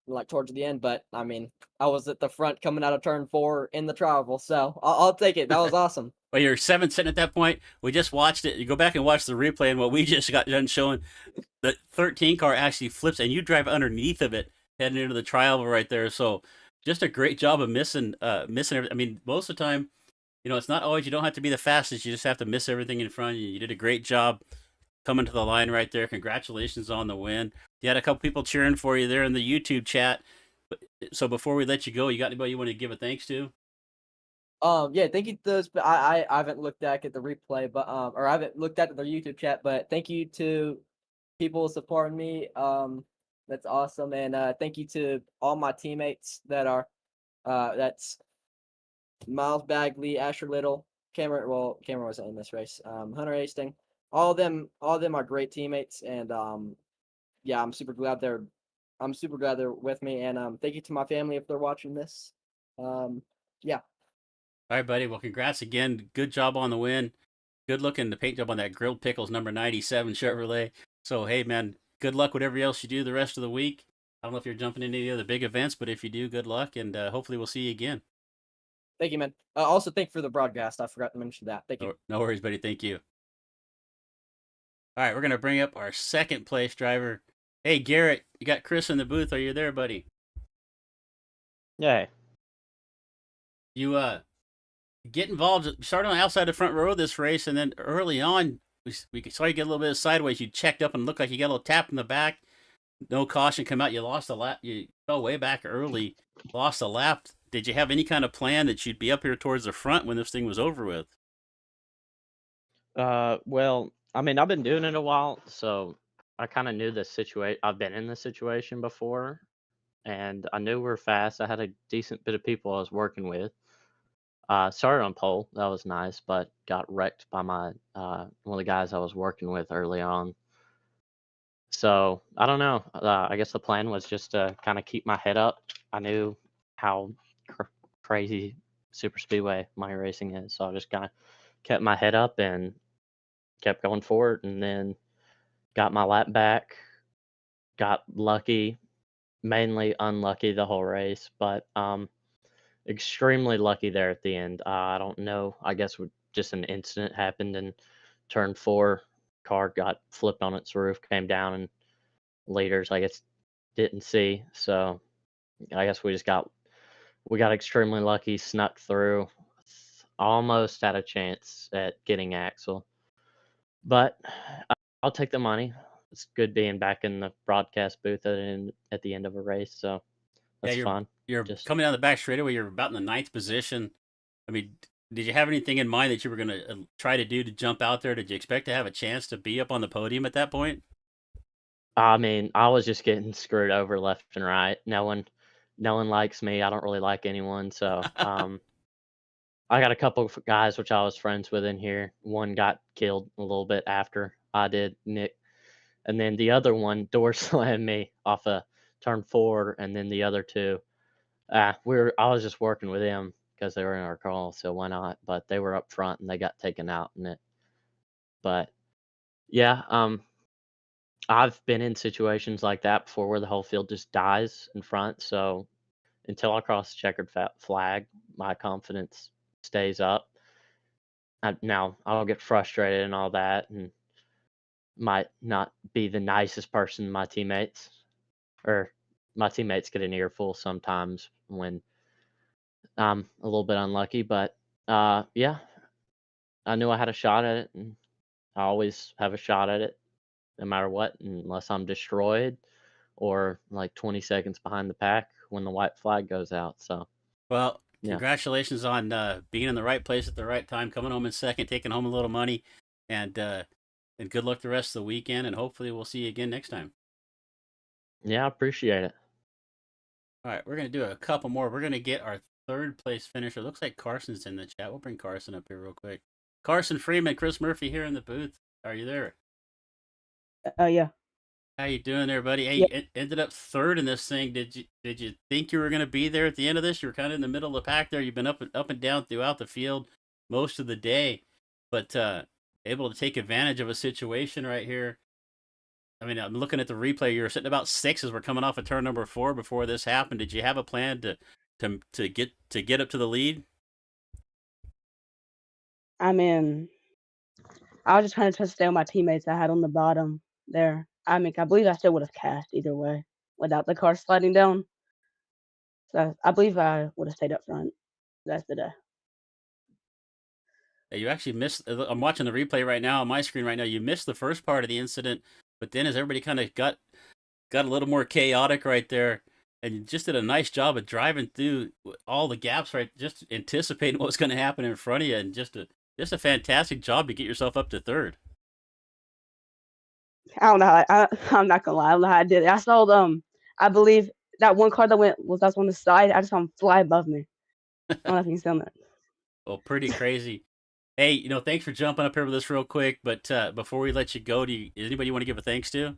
like towards the end. But I mean, I was at the front coming out of turn 4 in the travel, so I'll take it. That was awesome. Well, you're 7th sitting at that point. We just watched it. You go back and watch the replay, and what we just got done showing, the 13 car actually flips, and you drive underneath of it, heading into the trial right there. So, just a great job of missing everything. I mean, most of the time, it's not always, you don't have to be the fastest. You just have to miss everything in front of you. You did a great job coming to the line right there. Congratulations on the win. You had a couple people cheering for you there in the YouTube chat. So before we let you go, you got anybody you want to give a thanks to? Yeah, thank you to those. I haven't looked back at the replay, but or I haven't looked at the YouTube chat, but thank you to people supporting me. That's awesome, and thank you to all my teammates that are, that's Miles Bagley, Asher Little, Cameron. Well, Cameron wasn't in this race. Hunter Hastings. All of them are great teammates, and yeah, I'm super glad they're with me, and thank you to my family if they're watching this. Yeah. All right, buddy. Well, congrats again. Good job on the win. Good looking the paint job on that grilled pickles number 97 Chevrolet. So hey, man, good luck whatever else you do the rest of the week. I don't know if you're jumping into any other big events, but if you do, good luck, and hopefully we'll see you again. Thank you, man. Also, thank you for the broadcast. I forgot to mention that. Thank you. No worries, buddy. Thank you. All right, we're gonna bring up our second place driver. Hey, Garrett, you got Chris in the booth. Are you there, buddy? Yeah. You get involved. Started on the outside the front row of this race, and then early on, we saw you get a little bit of sideways. You checked up and looked like you got a little tap in the back. No caution come out. You lost a lap. You fell way back early. Lost a lap. Did you have any kind of plan that you'd be up here towards the front when this thing was over with? Well, I mean, I've been doing it a while, so I kind of knew the situation. I've been in this situation before, and I knew we were fast. I had a decent bit of people I was working with. Started on pole, that was nice, but got wrecked by my one of the guys I was working with early on. So I don't know. I guess the plan was just to kind of keep my head up. I knew how crazy super speedway my racing is, so I just kind of kept my head up and kept going forward, and then got my lap back. Got lucky, mainly unlucky the whole race, but extremely lucky there at the end. I don't know. I guess just an incident happened in turn 4. Car got flipped on its roof, came down, and leaders, I guess, didn't see. So I guess we got extremely lucky, snuck through, almost had a chance at getting Axel. But I'll take the money. It's good being back in the broadcast booth at the end of a race. So Yeah, that's fun. you're Just coming down the back straightaway. You're about in the ninth position. I mean, did you have anything in mind that you were going to try to do to jump out there? Did you expect to have a chance to be up on the podium at that point? I mean, I was just getting screwed over left and right. No one likes me. I don't really like anyone. So I got a couple of guys which I was friends with in here. One got killed a little bit after I did, Nick, and then the other one door slammed me off a turn 4, and then the other two, I was just working with them because they were in our call, so why not? But they were up front and they got taken out in it. But yeah, I've been in situations like that before where the whole field just dies in front. So until I cross the checkered flag, my confidence stays up. Now I'll get frustrated and all that, and might not be the nicest person to my teammates, or my teammates get an earful sometimes when I'm a little bit unlucky. But yeah, I knew I had a shot at it, and I always have a shot at it, no matter what, unless I'm destroyed or like 20 seconds behind the pack when the white flag goes out. So Well, yeah, congratulations on being in the right place at the right time, coming home in second, taking home a little money, and good luck the rest of the weekend. And hopefully, we'll see you again next time. yeah, I appreciate it. All right, we're gonna do a couple more. We're gonna get our third place finisher. Looks like Carson's in the chat. We'll bring Carson up here real quick. Carson Freeman, Chris Murphy here in the booth. Are you there? Yeah. How you doing there, buddy? Hey, Yeah. you ended up third in this thing. Did you think you were going to be there at the end of this? You were kind of in the middle of the pack there. You've been up and down throughout the field most of the day, but able to take advantage of a situation right here. I mean, I'm looking at the replay. You were sitting about 6 as we're coming off of turn number 4 before this happened. Did you have a plan to get up to the lead? I mean, I was just trying to stay on my teammates I had on the bottom there. I mean, I believe I still would have cast either way without the car sliding down. So I believe I would have stayed up front. That's the day. Yeah, you actually missed. I'm watching the replay right now on my screen right now. You missed the first part of the incident, but then as everybody kind of got a little more chaotic right there, and you just did a nice job of driving through all the gaps, right? Just anticipating what was going to happen in front of you, and just a fantastic job to get yourself up to third. I don't know I'm not gonna lie. I don't know how I did it. I saw I believe that one car that's on the side. I just saw him fly above me. I don't know if you can see that. Well, pretty crazy. Hey, thanks for jumping up here with us real quick. But before we let you go, is anybody you want to give a thanks to?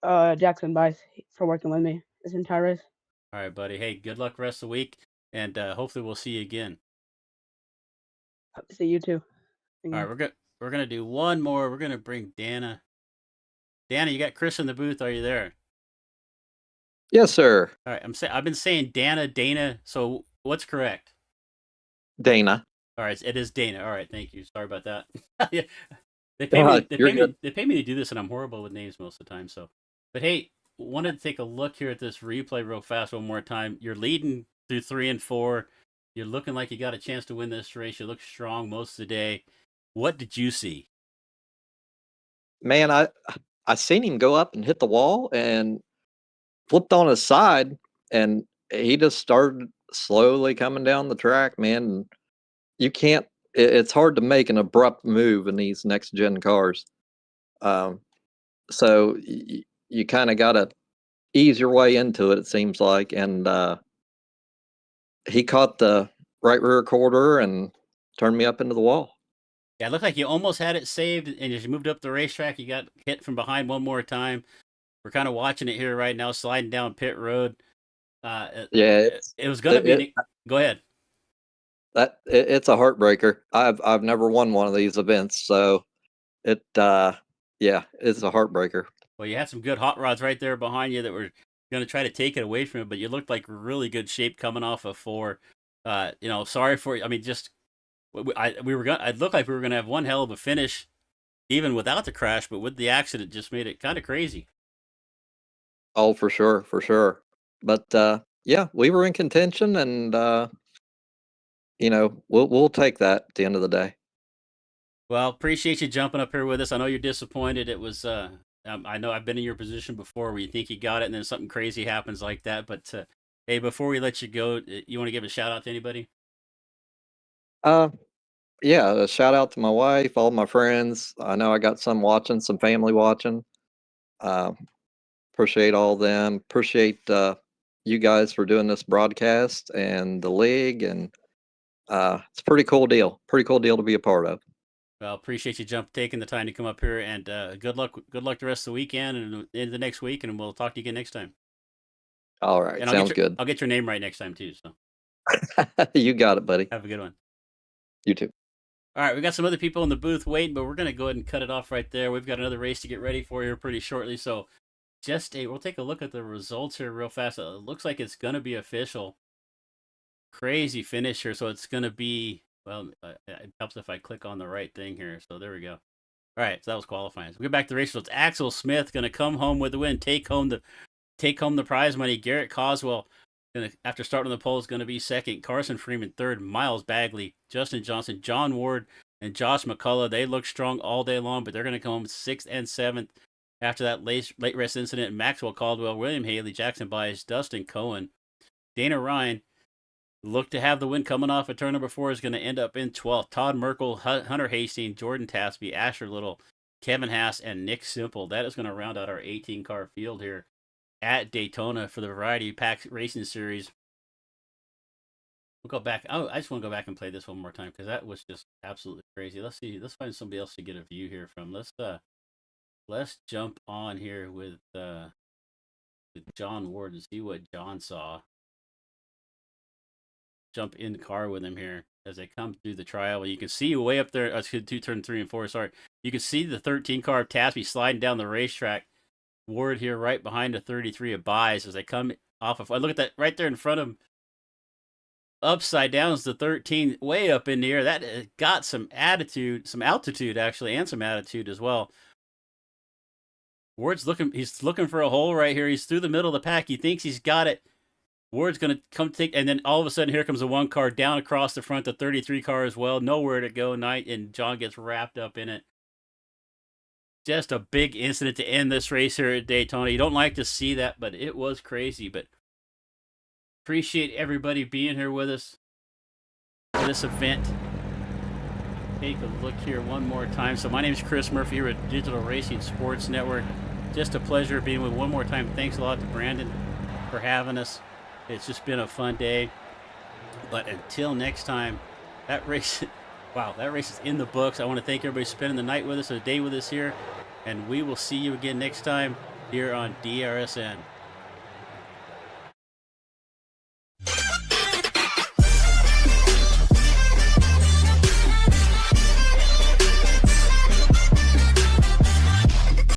Jackson Bice for working with me this entire race. All right, buddy. Hey, good luck the rest of the week, and hopefully we'll see you again. Hope to see you too. All right, we're gonna do one more. We're gonna bring Dana. Dana, you got Chris in the booth. Are you there? Yes, sir. All right, I've been saying Dana. So what's correct? Dana. All right, it is Dana. All right, thank you. Sorry about that. Yeah, they pay me to do this, and I'm horrible with names most of the time. So, but hey, wanted to take a look here at this replay real fast one more time. You're leading through 3 and 4. You're looking like you got a chance to win this race. You look strong most of the day. What did you see? Man, I seen him go up and hit the wall and flipped on his side, and he just started slowly coming down the track, man. And you can't. It's hard to make an abrupt move in these next gen cars. So you kind of got to ease your way into it. It seems like, and he caught the right rear quarter and turned me up into the wall. Yeah, it looked like you almost had it saved, and as you moved up the racetrack, you got hit from behind one more time. We're kind of watching it here right now, sliding down pit road. Yeah, it was going to be. Go ahead. It's a heartbreaker. I've never won one of these events, so it's a heartbreaker. Well, you had some good hot rods right there behind you that were going to try to take it away from you, but you looked like really good shape coming off of 4. Sorry for you. I mean, just it looked like we were going to have one hell of a finish. even without the crash, but with the accident, just made it kind of crazy. Oh, for sure, for sure. But yeah, we were in contention, and we'll take that at the end of the day. Well, appreciate you jumping up here with us. I know you're disappointed. It was, I know I've been in your position before where you think you got it and then something crazy happens like that. But hey, before we let you go, you want to give a shout out to anybody? Uh, yeah, a shout out to my wife, all my friends. I know I got some watching, some family watching. Uh, Appreciate all them. Appreciate you guys for doing this broadcast and the league, and it's a pretty cool deal. Pretty cool deal to be a part of. Well, appreciate you taking the time to come up here, and good luck. Good luck the rest of the weekend and into the next week, and we'll talk to you again next time. All right, And sounds good. I'll get your name right next time too. So You got it, buddy. have a good one. You too. All right, we got some other people in the booth waiting, but we're gonna go ahead and cut it off right there. We've got another race to get ready for here pretty shortly, so we'll take a look at the results here real fast. It looks like it's gonna be official. Crazy finish here, so it's gonna be it helps if I click on the right thing here. So there we go. All right, so that was qualifying. So we get back to the race results. Axel Smith gonna come home with the win, take home the prize money. Garrett Coswell, after starting on the pole, is going to be second. Carson Freeman third. Miles Bagley, Justin Johnson, John Ward, and Josh McCullough. They look strong all day long, but they're going to come home sixth and seventh after that late race incident. Maxwell Caldwell, William Haley, Jackson Bias, Dustin Cohen, Dana Ryan look to have the win coming off of turn number 4 is going to end up in 12th. Todd Merkel, Hunter Hastings, Jordan Tasby, Asher Little, Kevin Haas, and Nick Simple. That is going to round out our 18-car field here at Daytona for the Variety Pack Racing Series. We'll go back. Oh, I just want to go back and play this one more time because that was just absolutely crazy. Let's see. Let's find somebody else to get a view here from. Let's jump on here with John Ward and see what John saw. Jump in the car with him here as they come through the trial. You can see way up there. Turn 3 and 4. Sorry, you can see the 13 car of Tasby sliding down the racetrack. Ward here right behind the 33 of Buys as they come off of. Look at that right there in front of him. Upside down is the 13 way up in the air. That got some altitude actually, and some attitude as well. Ward's he's looking for a hole right here. He's through the middle of the pack. He thinks he's got it. Ward's going to come take, and then all of a sudden here comes the 1 car down across the front, the 33 car as well. Nowhere to go, and John gets wrapped up in it. Just a big incident to end this race here at Daytona. You don't like to see that, but it was crazy. But appreciate everybody being here with us for this event. Take a look here one more time. So my name is Chris Murphy here at Digital Racing Sports Network. Just a pleasure being with one more time. Thanks a lot to Brandon for having us. It's just been a fun day. But until next time, that race is in the books. I want to thank everybody spending the night with us, or the day with us here. And we will see you again next time here on DRSN.